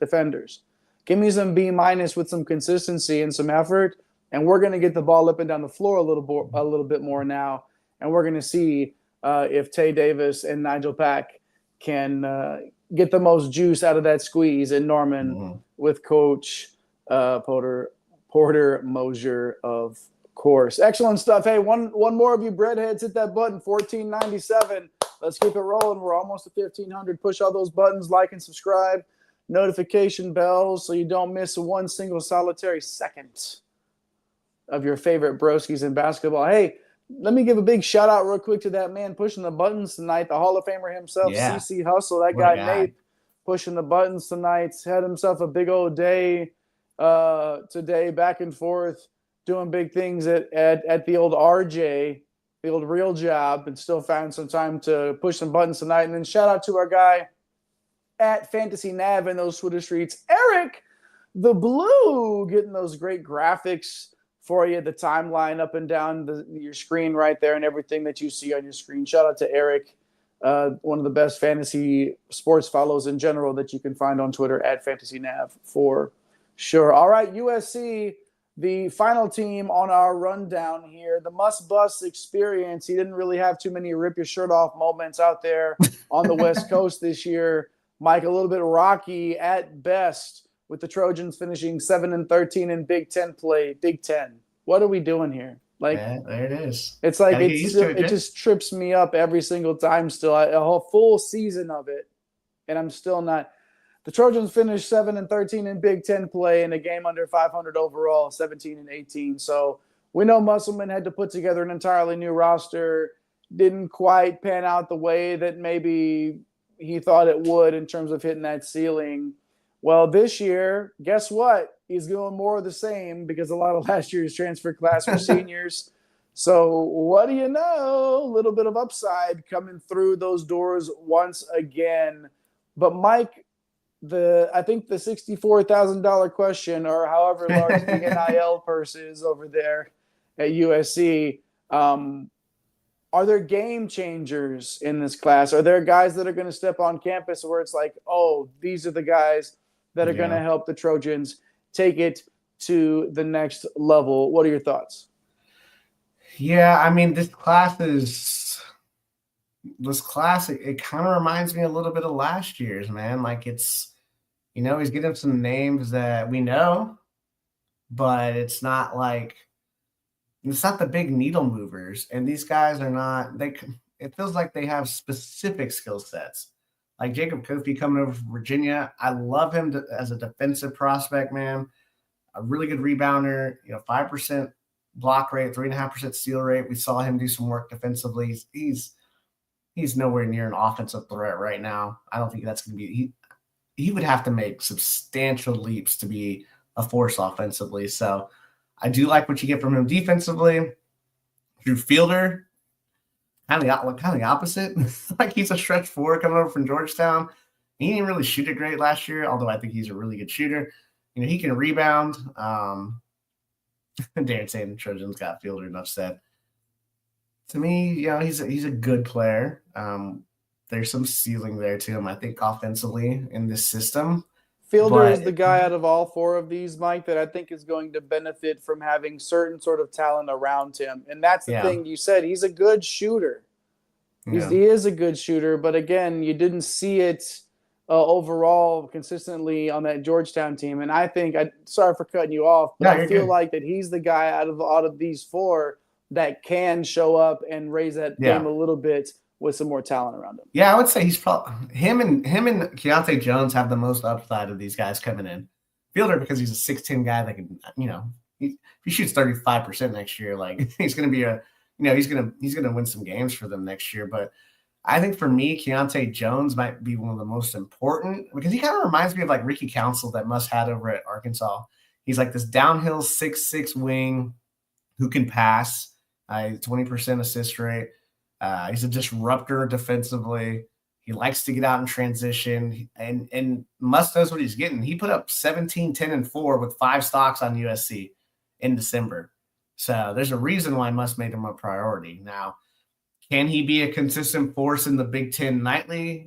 defenders. Give me some B- with some consistency and some effort, and we're going to get the ball up and down the floor a little bit more now, and we're going to see if Tay Davis and Nigel Pack can get the most juice out of that squeeze in Norman with Coach Porter Mosier, of course. Excellent stuff. Hey, one more of you breadheads, hit that button, 1497. Let's keep it rolling. We're almost at 1,500. Push all those buttons, like and subscribe, notification bells, so you don't miss one single solitary second of your favorite broskies in basketball. Hey, let me give a big shout out real quick to that man pushing the buttons tonight, the Hall of Famer himself, CC Hustle. That guy, Nate, pushing the buttons tonight. Had himself a big old day today, back and forth, doing big things at the old RJ, the old real job, and still found some time to push some buttons tonight. And then shout out to our guy at Fantasy Nav in those Twitter streets, Eric the Blue, getting those great graphics for you, the timeline up and down your screen right there and everything that you see on your screen. Shout out to Eric, one of the best fantasy sports follows in general that you can find on Twitter at Fantasy Nav for sure. All right, USC, the final team on our rundown here, the must-bust experience. He didn't really have too many rip-your-shirt-off moments out there on the West Coast this year. Mike, a little bit rocky at best, with the Trojans finishing 7-13 in Big Ten play. Big Ten. What are we doing here? Like, yeah, there it is. It's like it just trips me up every single time still. A whole full season of it, and I'm still not. The Trojans finished 7-13 in Big Ten play in a game under 500 overall, 17-18. So we know Musselman had to put together an entirely new roster. Didn't quite pan out the way that maybe he thought it would in terms of hitting that ceiling. Well, this year, guess what? He's going more of the same, because a lot of last year's transfer class were seniors. So what do you know? A little bit of upside coming through those doors once again. But Mike, I think the $64,000 question, or however large the NIL purse is over there at USC, are there game changers in this class? Are there guys that are going to step on campus where it's like, oh, these are the guys that are going to help the Trojans take it to the next level? What are your thoughts? Yeah, I mean, this class, it kind of reminds me a little bit of last year's, man. Like, it's, he's getting some names that we know, but it's not the big needle movers. And these guys are not, it feels like they have specific skill sets. Like Jacob Kofi coming over from Virginia. I love him as a defensive prospect, man. A really good rebounder, 5% block rate, 3.5% steal rate. We saw him do some work defensively. He's nowhere near an offensive threat right now. I don't think that's going to be he would have to make substantial leaps to be a force offensively. So I do like what you get from him defensively. Drew Fielder, kind of the opposite. Like, he's a stretch four coming over from Georgetown. He didn't really shoot it great last year, although I think he's a really good shooter. He can rebound. Darren saying the Trojans got Fielder, enough said. To me, he's a good player. There's some ceiling there to him, I think, offensively in this system. Fielder is the guy out of all four of these, Mike, that I think is going to benefit from having certain sort of talent around him. And that's the thing you said. He's a good shooter. He is a good shooter. But, again, you didn't see it overall consistently on that Georgetown team. And I think, sorry for cutting you off, but No, I you're feel good. like that he's the guy out of these four that can show up and raise that game a little bit with some more talent around him. Yeah, I would say he's probably him and Keontae Jones have the most upside of these guys coming in. Fielder, because he's a 6'10" guy that can, if he shoots 35% next year, like he's going to be he's going to win some games for them next year. But I think for me, Keontae Jones might be one of the most important because he kind of reminds me of like Ricky Council that Muss had over at Arkansas. He's like this downhill 6'6" wing who can pass, 20% assist rate. He's a disruptor defensively. He likes to get out in transition, and Muss knows what he's getting. He put up 17, 10, and 4 with 5 stocks on USC in December. So there's a reason why Muss made him a priority. Now, can he be a consistent force in the Big Ten nightly?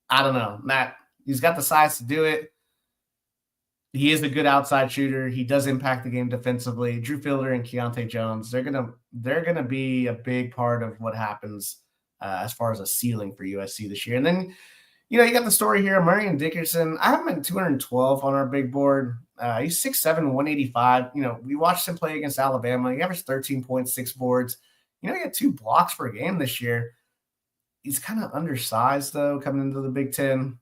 I don't know. Matt, he's got the size to do it. He is a good outside shooter. He does impact the game defensively. Drew Fielder and Keontae Jones, they're gonna be a big part of what happens as far as a ceiling for USC this year. And then, you got the story here, Marion Dickerson. I have him at 212 on our big board. He's 6'7", 185. We watched him play against Alabama. He averaged 13.6 boards. He had 2 blocks per game this year. He's kind of undersized, though, coming into the Big Ten.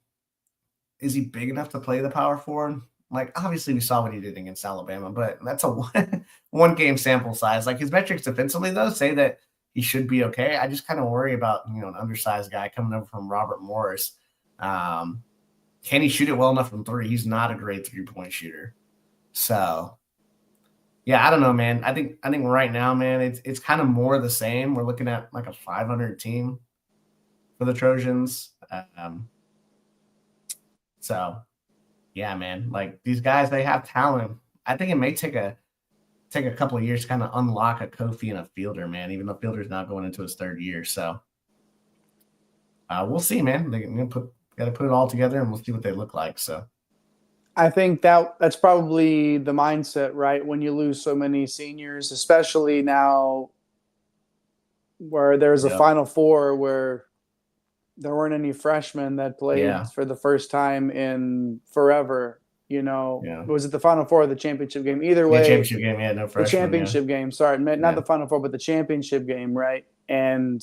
Is he big enough to play the power forward? Like, obviously, we saw what he did against Alabama, but that's a one-game sample size. Like, his metrics defensively, though, say that he should be okay. I just kind of worry about, an undersized guy coming over from Robert Morris. Can he shoot it well enough from 3? He's not a great 3-point shooter. So, yeah, I don't know, man. I think right now, man, it's kind of more of the same. We're looking at like a 500 team for the Trojans. So, yeah, man, like these guys, they have talent. I think it may take a couple of years to kind of unlock a Kofi and a Fielder, man, even though Fielder's not going into his 3rd year. So we'll see, man. They're going to got to put it all together and we'll see what they look like. So I think that's probably the mindset, right? When you lose so many seniors, especially now where there's a Final Four where there weren't any freshmen that played for the first time in forever. Was it the Final Four or the championship game? Either way, the championship game, no freshmen. The championship game, sorry, not the Final Four, but the championship game, right? And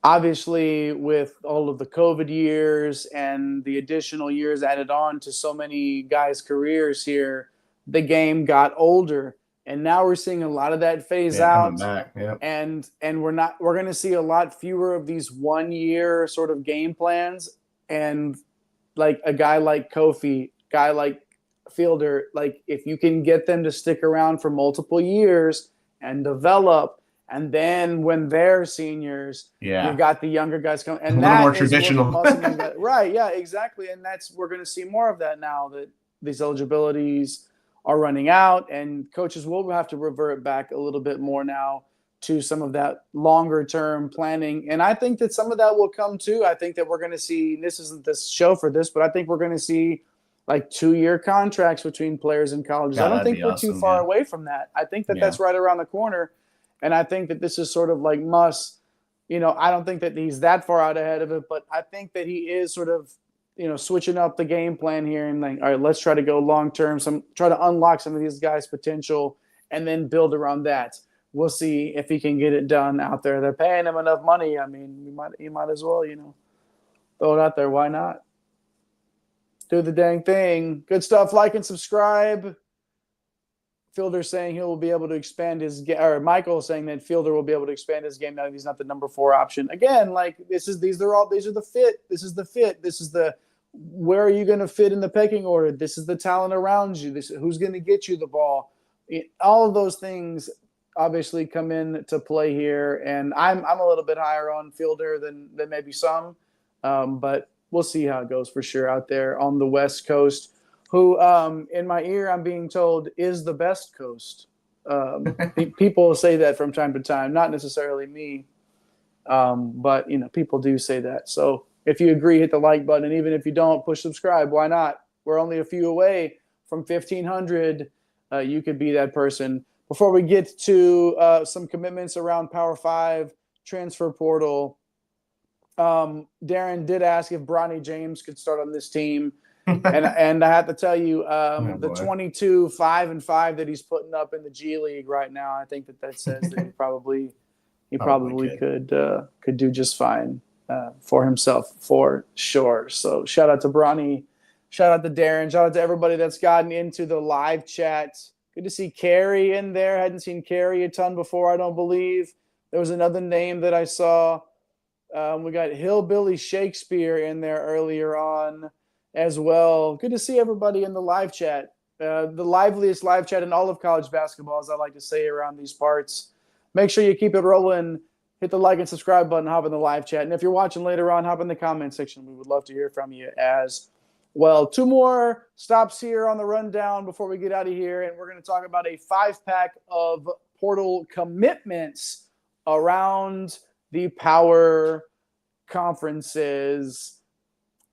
obviously, with all of the COVID years and the additional years added on to so many guys' careers here, the game got older. And now we're seeing a lot of that phase out. And we're going to see a lot fewer of these 1-year sort of game plans. And like a guy like Kofi, guy like Fielder, like if you can get them to stick around for multiple years and develop, and then when they're seniors, you got the younger guys coming. And a little more traditional. Right, yeah, exactly. And we're going to see more of that now that these eligibilities are running out, and coaches will have to revert back a little bit more now to some of that longer term planning. And I think that some of that will come too. I think that we're going to see, this isn't the show for this, but I think we're going to see like 2-year contracts between players in colleges. I don't think we're too far away from that. I think that that's right around the corner. And I think that this is sort of like Muss. I don't think that he's that far out ahead of it, but I think that he is sort of, switching up the game plan here and like, all right, let's try to go long-term, try to unlock some of these guys' potential and then build around that. We'll see if he can get it done out there. They're paying him enough money. I mean, you might as well, throw it out there. Why not? Do the dang thing. Good stuff. Like and subscribe. Fielder saying he'll be able to expand his game, or Michael saying that Fielder will be able to expand his game now that he's not the number 4 option. Again, like these are the fit. This is the fit. This is the where are you going to fit in the pecking order? This is the talent around you. This who's going to get you the ball. All of those things obviously come in to play here, and I'm a little bit higher on Fielder than maybe some, but we'll see how it goes for sure out there on the West Coast. Who, in my ear, I'm being told is the best coast. People say that from time to time, not necessarily me, but people do say that. So if you agree, hit the like button, and even if you don't, push subscribe. Why not? We're only a few away from 1,500. You could be that person. Before we get to some commitments around Power 5, transfer portal, Darren did ask if Bronny James could start on this team. And I have to tell you, the 22 5-5 that he's putting up in the G League right now, I think that says that he probably could do just fine for himself for sure. So shout out to Bronny, shout out to Darren, shout out to everybody that's gotten into the live chat. Good to see Carrie in there. Hadn't seen Carrie a ton before, I don't believe. There was another name that I saw. We got Hillbilly Shakespeare in there earlier on as well. Good to see everybody in the live chat. The liveliest live chat in all of college basketball, as I like to say around these parts. Make sure you keep it rolling. Hit the like and subscribe button. Hop in the live chat. And if you're watching later on, hop in the comment section. We would love to hear from you as well. 2 more stops here on the rundown before we get out of here. And we're going to talk about a 5-pack of portal commitments around the power conferences.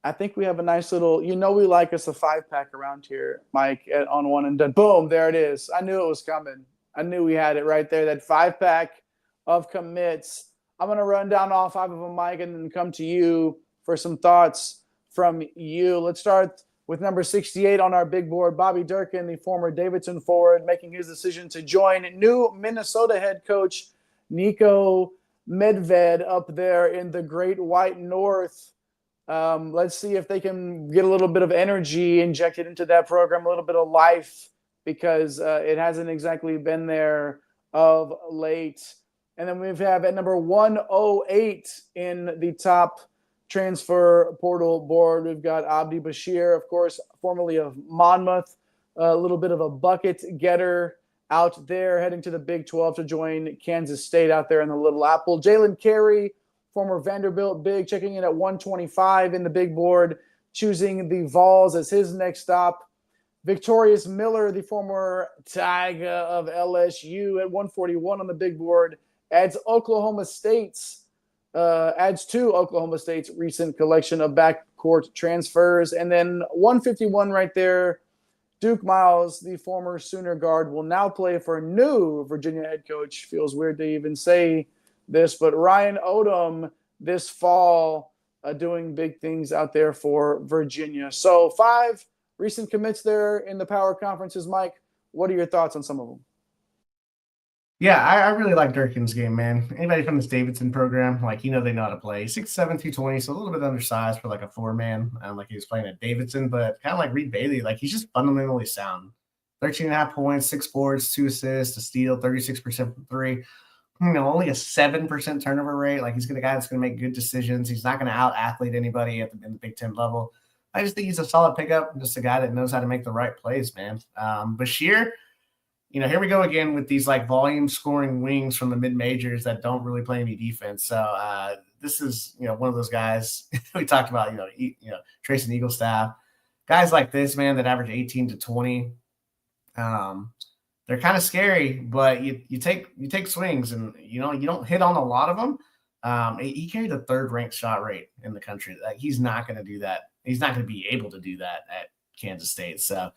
I think we have a nice little, we like us a 5-pack around here, Mike, on one and done. Boom, there it is. I knew it was coming. I knew we had it right there, that 5-pack of commits. I'm going to run down all 5 of them, Mike, and then come to you for some thoughts from you. Let's start with number 68 on our big board, Bobby Durkin, the former Davidson forward, making his decision to join new Minnesota head coach Nico Medved up there in the Great White North. Let's see if they can get a little bit of energy injected into that program, a little bit of life, because it hasn't exactly been there of late. And then we have at number 108 in the top transfer portal board, we've got Abdi Bashir, of course, formerly of Monmouth, a little bit of a bucket getter out there, heading to the Big 12 to join Kansas State out there in the Little Apple. Jalen Carey, former Vanderbilt big, checking in at 125 in the big board, choosing the Vols as his next stop. Victorious Miller, the former Tiger of LSU, at 141 on the big board, adds to Oklahoma State's recent collection of backcourt transfers. And then 151 right there, Duke Miles, the former Sooner guard, will now play for new Virginia head coach. Feels weird to even say this, but Ryan Odom this fall doing big things out there for Virginia. So 5 recent commits there in the power conferences. Mike, what are your thoughts on some of them? Yeah, I really like Durkin's game, man. Anybody from this Davidson program, they know how to play. 6'7", 220, so a little bit undersized for like a 4-man. Like he was playing at Davidson, but kind of like Reed Bailey, he's just fundamentally sound. 13.5 points, 6 boards, 2 assists, a steal, 36% from 3. Only a 7% turnover rate. He's a guy that's going to make good decisions. He's not going to out-athlete anybody in the Big Ten level. I just think he's a solid pickup, just a guy that knows how to make the right plays, man. Bashir, here we go again with these volume scoring wings from the mid-majors that don't really play any defense. So this is, one of those guys we talked about, Trace and Eaglestaff. Guys like this, man, that average 18 to 20. They're kind of scary, but you take swings and, you don't hit on a lot of them. He carried the 3rd ranked shot rate in the country. He's not going to do that. He's not going to be able to do that at Kansas State. So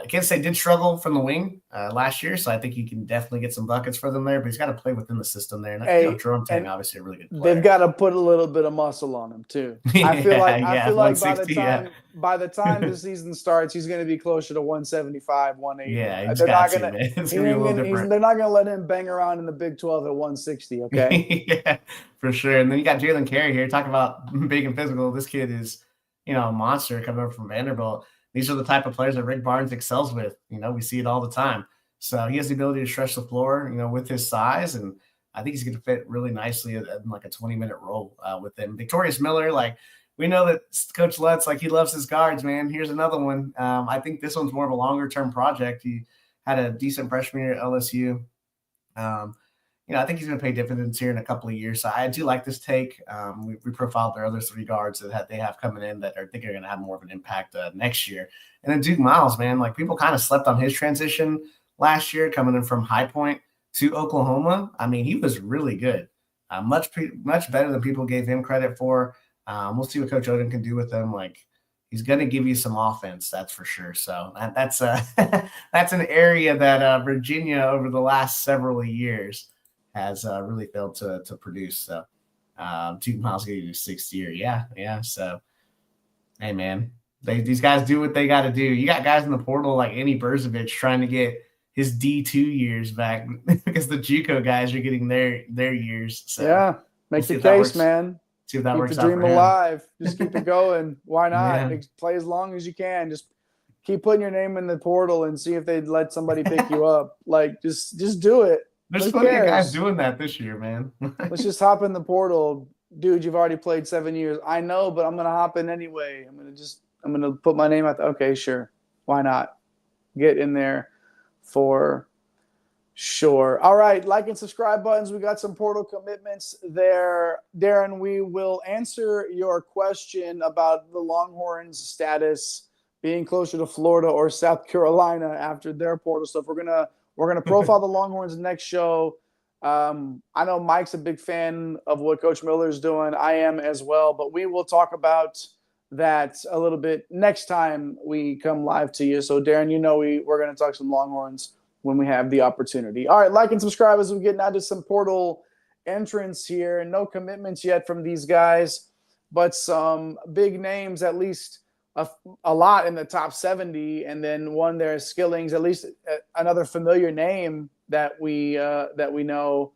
Kansas State did struggle from the wing last year, so I think you can definitely get some buckets for them there, but he's got to play within the system there. And Jerome Tang, obviously a really good player. They've got to put a little bit of muscle on him too. I feel like by the time the season starts, he's going to be closer to 175, 180. Yeah, they're not going to let him bang around in the Big 12 at 160. Okay. Yeah, for sure. And then you got Jalen Carey here. Talk about big and physical. This kid is, a monster coming over from Vanderbilt. These are the type of players that Rick Barnes excels with. We see it all the time. So he has the ability to stretch the floor, with his size. And I think he's going to fit really nicely in a 20-minute role with him. Victorious Miller, we know that Coach Lutz, he loves his guards, man. Here's another one. I think this one's more of a longer-term project. He had a decent freshman year at LSU. I think he's going to pay dividends here in a couple of years. So I do like this take. We profiled their other 3 guards that they have coming in that I think are going to have more of an impact next year. And then Duke Miles, man, people kind of slept on his transition last year coming in from High Point to Oklahoma. He was really good, much better than people gave him credit for. We'll see what Coach Odom can do with him. He's going to give you some offense, that's for sure. So that's that's an area that Virginia over the last several years has really failed to produce. So 2 miles get you to 6th year. Yeah. So, hey, man, these guys do what they got to do. You got guys in the portal like Andy Berzovic trying to get his D2 years back because the JUCO guys are getting their years. So yeah, make the case, man. See if that works out. Keep the dream alive. Just keep it going. Why not? Yeah. Play as long as you can. Just keep putting your name in the portal and see if they'd let somebody pick you up. Like, just do it. There's plenty of guys doing that this year, man. Let's just hop in the portal. Dude, you've already played 7 years. I know, but I'm going to hop in anyway. I'm going to put my name out there. Okay, sure. Why not? Get in there for sure. All right, like and subscribe buttons. We got some portal commitments there. Darren, we will answer your question about the Longhorns' status being closer to Florida or South Carolina after their portal stuff. We're gonna profile the Longhorns next show. I know Mike's a big fan of what Coach Miller's doing. I am as well, but we will talk about that a little bit next time we come live to you. So, Darren, we're going to talk some Longhorns when we have the opportunity. All right, like and subscribe as we get now to some portal entrants here. No commitments yet from these guys, but some big names, at least a lot in the top 70, and then one there, Skillings, at least another familiar name that we know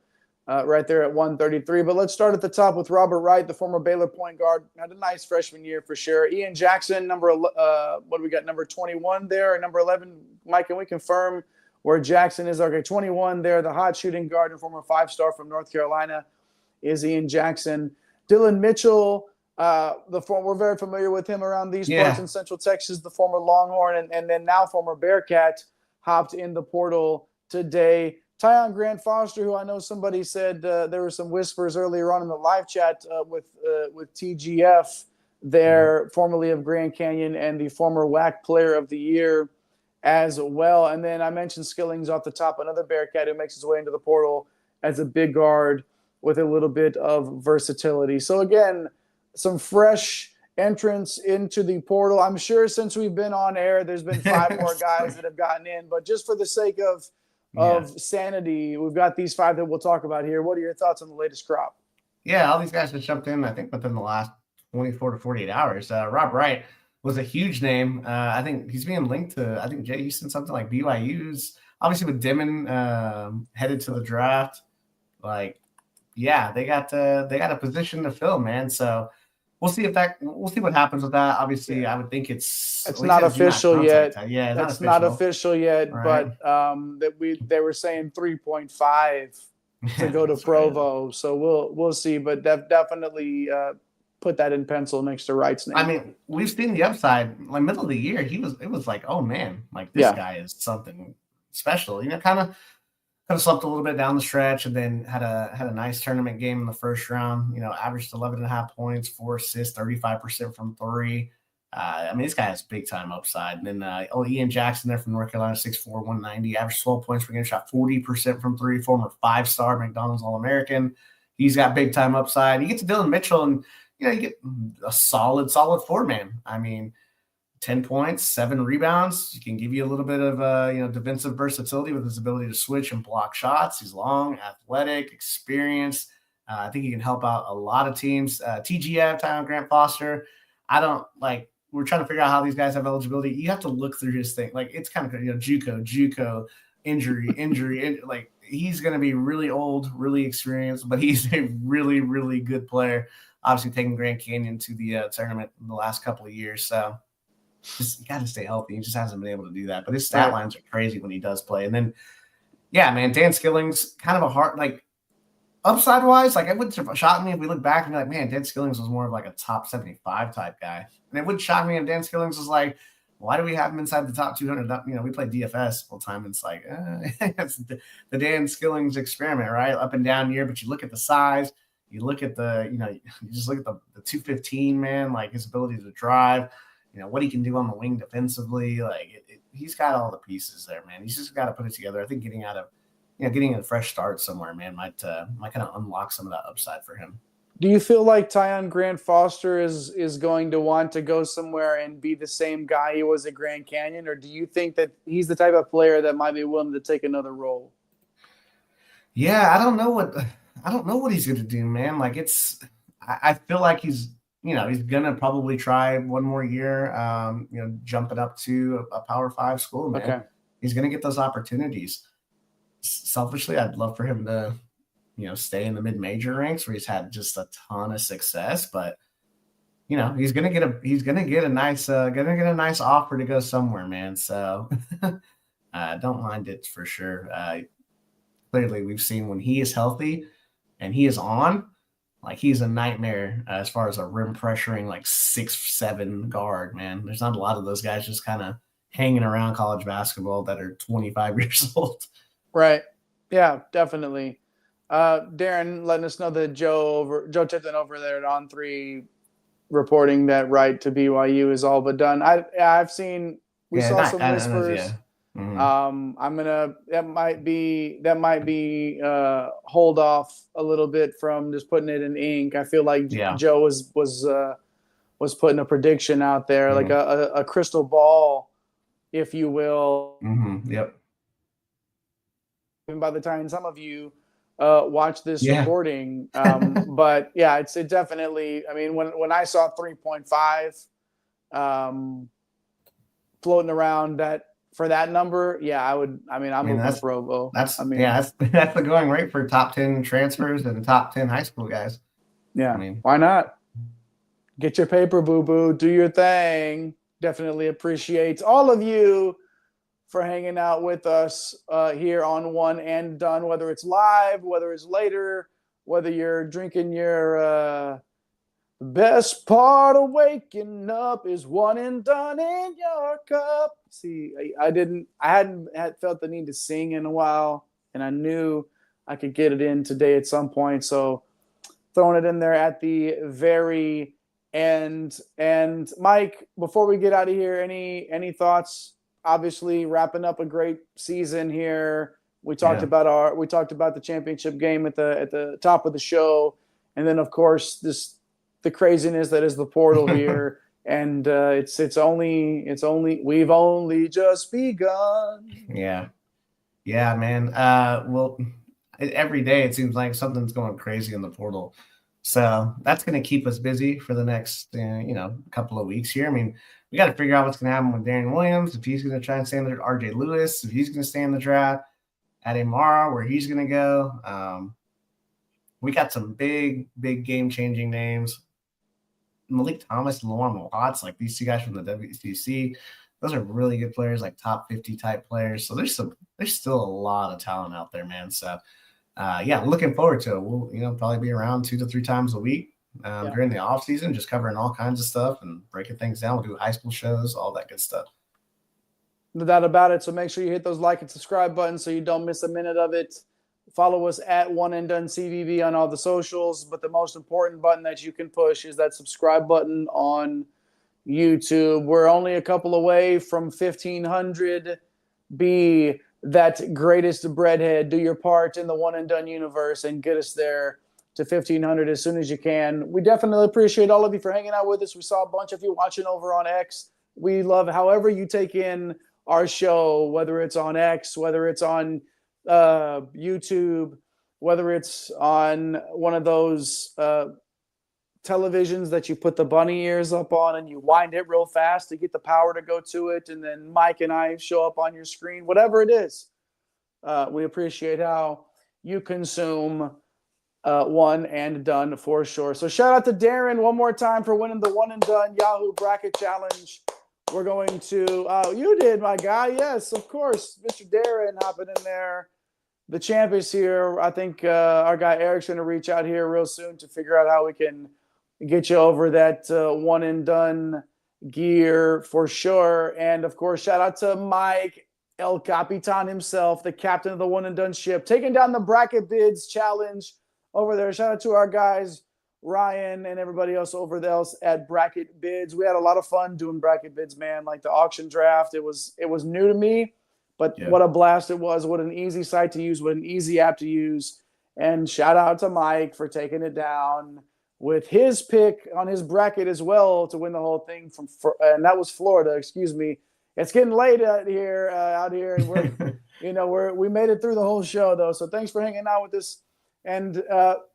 right there at 133. But let's start at the top with Robert Wright, the former Baylor point guard. Had a nice freshman year for sure. Ian Jackson, number 21 there, or number 11? Mike, can we confirm where Jackson is? Okay, 21 there, the hot shooting guard and former 5-star from North Carolina is Ian Jackson. Dylan Mitchell, we're very familiar with him around these parts in Central Texas, the former Longhorn and then now former Bearcat, hopped in the portal today. Tyon Grant Foster, who I know somebody said there were some whispers earlier on in the live chat with TGF there, formerly of Grand Canyon and the former WAC Player of the Year as well. And then I mentioned Skillings off the top, another Bearcat who makes his way into the portal as a big guard with a little bit of versatility. So again, some fresh entrants into the portal. I'm sure since we've been on air, there's been 5 more guys that have gotten in, but just for the sake of sanity, we've got these 5 that we'll talk about here. What are your thoughts on the latest crop? Yeah, all these guys have jumped in, I think, within the last 24 to 48 hours. Rob Wright was a huge name. I think he's being linked to, I think Jay Houston, something like BYU's. Obviously with Dimon headed to the draft, they got a position to fill, man. So we'll see what happens with that. Obviously, I would think it's not official yet. Yeah, it's not official yet, right. But they were saying 3.5 to go to Provo. So we'll see, but definitely put that in pencil next to Wright's name. I mean, we've seen the upside. Like middle of the year, it was like, oh man, like this guy is something special. Kind of slumped a little bit down the stretch, and then had a nice tournament game in the first round. Averaged 11.5 points, 4 assists, 35% from 3. This guy has big time upside. And then Ian Jackson there from North Carolina, 6'4", 190, averaged 12 points per game, shot 40% from 3, former 5-star McDonald's All-American. He's got big time upside. You get to Dylan Mitchell, and you get a solid 4-man. 10 points, 7 rebounds. He can give you a little bit of defensive versatility with his ability to switch and block shots. He's long, athletic, experienced. I think he can help out a lot of teams. TGF, Tyon Grant Foster. We're trying to figure out how these guys have eligibility. You have to look through his thing. It's kind of JUCO, injury. He's going to be really old, really experienced, but he's a really, really good player. Obviously taking Grand Canyon to the tournament in the last couple of years. So just got to stay healthy. He just hasn't been able to do that. But his stat lines are crazy when he does play. And then, Dan Skillings, kind of a hard, upside-wise, it wouldn't shock me if we look back and be like, man, Dan Skillings was more of a top 75 type guy. And it would shock me if Dan Skillings was like, why do we have him inside the top 200? We play DFS full time. And it's like, it's the Dan Skillings experiment, right? Up and down year. But you look at the size, you look at you just look at the 215, man, his ability to drive, what he can do on the wing defensively. He's got all the pieces there, man. He's just got to put it together. I think getting a fresh start somewhere, man, might kind of unlock some of that upside for him. Do you feel like Tyon Grant Foster is going to want to go somewhere and be the same guy he was at Grand Canyon, or do you think that he's the type of player that might be willing to take another role? Yeah, I don't know I don't know what he's going to do, man. Like I feel like he's going to probably try one more year, jump it up to a Power 5 school, man. Okay. He's going to get those opportunities. Selfishly, I'd love for him to, stay in the mid-major ranks where he's had just a ton of success, but he's going to get a nice offer to go somewhere, man. So don't mind it for sure. Clearly we've seen when he is healthy and he is on, like he's a nightmare as far as a rim pressuring, like 6'7" guard, man. There's not a lot of those guys just kind of hanging around college basketball that are 25 years old. Right. Yeah, definitely. Darren letting us know that Joe Tipton over there at On 3 reporting that right to BYU is all but done. I've seen saw some whispers. Yeah. Mm-hmm. That might be hold off a little bit from just putting it in ink. I feel like Joe was putting a prediction out there, like a crystal ball, if you will. Mm-hmm. Yep. And by the time some of you watch this recording, but yeah, it definitely. I mean, when I saw 3.5 floating around for that number, I'm moving to Provo. That's the going rate for top 10 transfers and top 10 high school guys. Yeah, why not? Get your paper, boo-boo. Do your thing. Definitely appreciate all of you for hanging out with us here on One and Done, whether it's live, whether it's later, whether you're drinking your best part of waking up is one and done in your cup. See, I hadn't felt the need to sing in a while, and I knew I could get it in today at some point. So throwing it in there at the very end. And Mike, before we get out of here, any thoughts? Obviously wrapping up a great season here. We talked about the championship game at the top of the show. And then of course the craziness that is the portal here. And we've only just begun. Yeah, man. Every day it seems like something's going crazy in the portal. So that's going to keep us busy for the next, couple of weeks here. I mean, we got to figure out what's going to happen with Darian Williams, if he's going to try and stay in the RJ Lewis, if he's going to stay in the draft, at Amara, where he's going to go. We got some big game-changing names. Malik Thomas, Lauren Watts, like these two guys from the WCC, those are really good players, like top 50 type players. So there's still a lot of talent out there, man. So looking forward to it. We'll probably be around 2 to 3 times a week during the off season, just covering all kinds of stuff and breaking things down. We'll do high school shows, all that good stuff. No doubt about it. So make sure you hit those like and subscribe buttons so you don't miss a minute of it. Follow us at One and Done CVB on all the socials. But the most important button that you can push is that subscribe button on YouTube. We're only a couple away from 1,500. Be that greatest breadhead. Do your part in the One and Done universe and get us there to 1,500 as soon as you can. We definitely appreciate all of you for hanging out with us. We saw a bunch of you watching over on X. We love however you take in our show, whether it's on X, whether it's on YouTube, whether it's on one of those televisions that you put the bunny ears up on and you wind it real fast to get the power to go to it, and then Mike and I show up on your screen, whatever it is. We appreciate how you consume One and Done for sure. So shout out to Darren one more time for winning the One and Done Yahoo Bracket Challenge. We're going to you did, my guy. Yes, of course. Mr. Darren hopping in there. The champ is here. I think our guy Eric's going to reach out here real soon to figure out how we can get you over that One and Done gear for sure. And, of course, shout out to Mike, El Capitan himself, the captain of the One and Done ship, taking down the Bracket Bids Challenge over there. Shout out to our guys, Ryan and everybody else over there at Bracket Bids. We had a lot of fun doing Bracket Bids, man. Like the auction draft, it was new to me, but what a blast it was. What an easy site to use, what an easy app to use. And shout out to Mike for taking it down with his pick on his bracket as well to win the whole thing and that was Florida, excuse me. It's getting late out here and we're we made it through the whole show though. So thanks for hanging out with us. And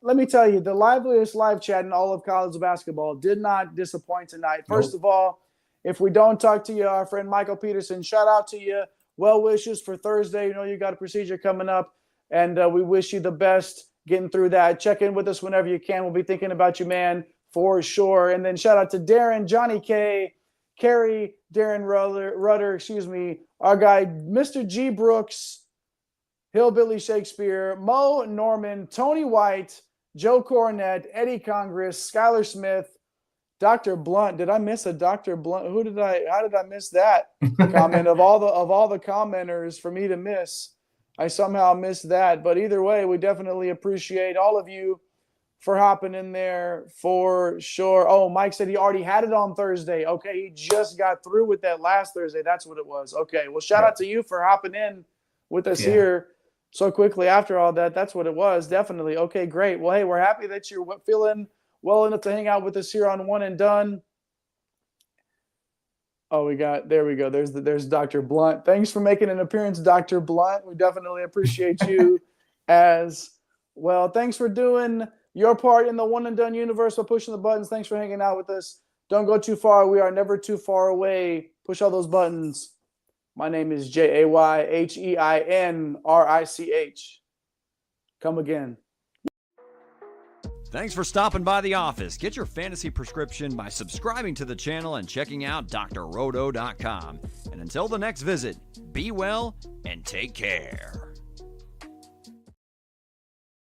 let me tell you, the liveliest live chat in all of college basketball did not disappoint tonight. First of all, if we don't talk to you, our friend Michael Peterson, shout out to you. Well wishes for Thursday. You know you got a procedure coming up, and we wish you the best getting through that. Check in with us whenever you can. We'll be thinking about you, man, for sure. And then shout out to Darren, Johnny K, Carrie, Darren Rudder, our guy, Mr. G. Brooks, Hillbilly Shakespeare, Mo Norman, Tony White, Joe Cornett, Eddie Congress, Skylar Smith, Dr. Blunt. Did I miss a Dr. Blunt? How did I miss that comment of all the commenters for me to miss? I somehow missed that. But either way, we definitely appreciate all of you for hopping in there for sure. Oh, Mike said he already had it on Thursday. Okay, he just got through with that last Thursday. That's what it was. Okay, well, shout out to you for hopping in with us here so quickly after all that. That's what it was, definitely. Okay, great. Well, hey, we're happy that you're feeling well enough to hang out with us here on One and Done. Oh, there we go. There's Dr. Blunt. Thanks for making an appearance, Dr. Blunt. We definitely appreciate you as well. Thanks for doing your part in the One and Done universe by pushing the buttons. Thanks for hanging out with us. Don't go too far. We are never too far away. Push all those buttons. My name is JAYHEINRICH. Come again. Thanks for stopping by the office. Get your fantasy prescription by subscribing to the channel and checking out drroto.com. And until the next visit, be well and take care.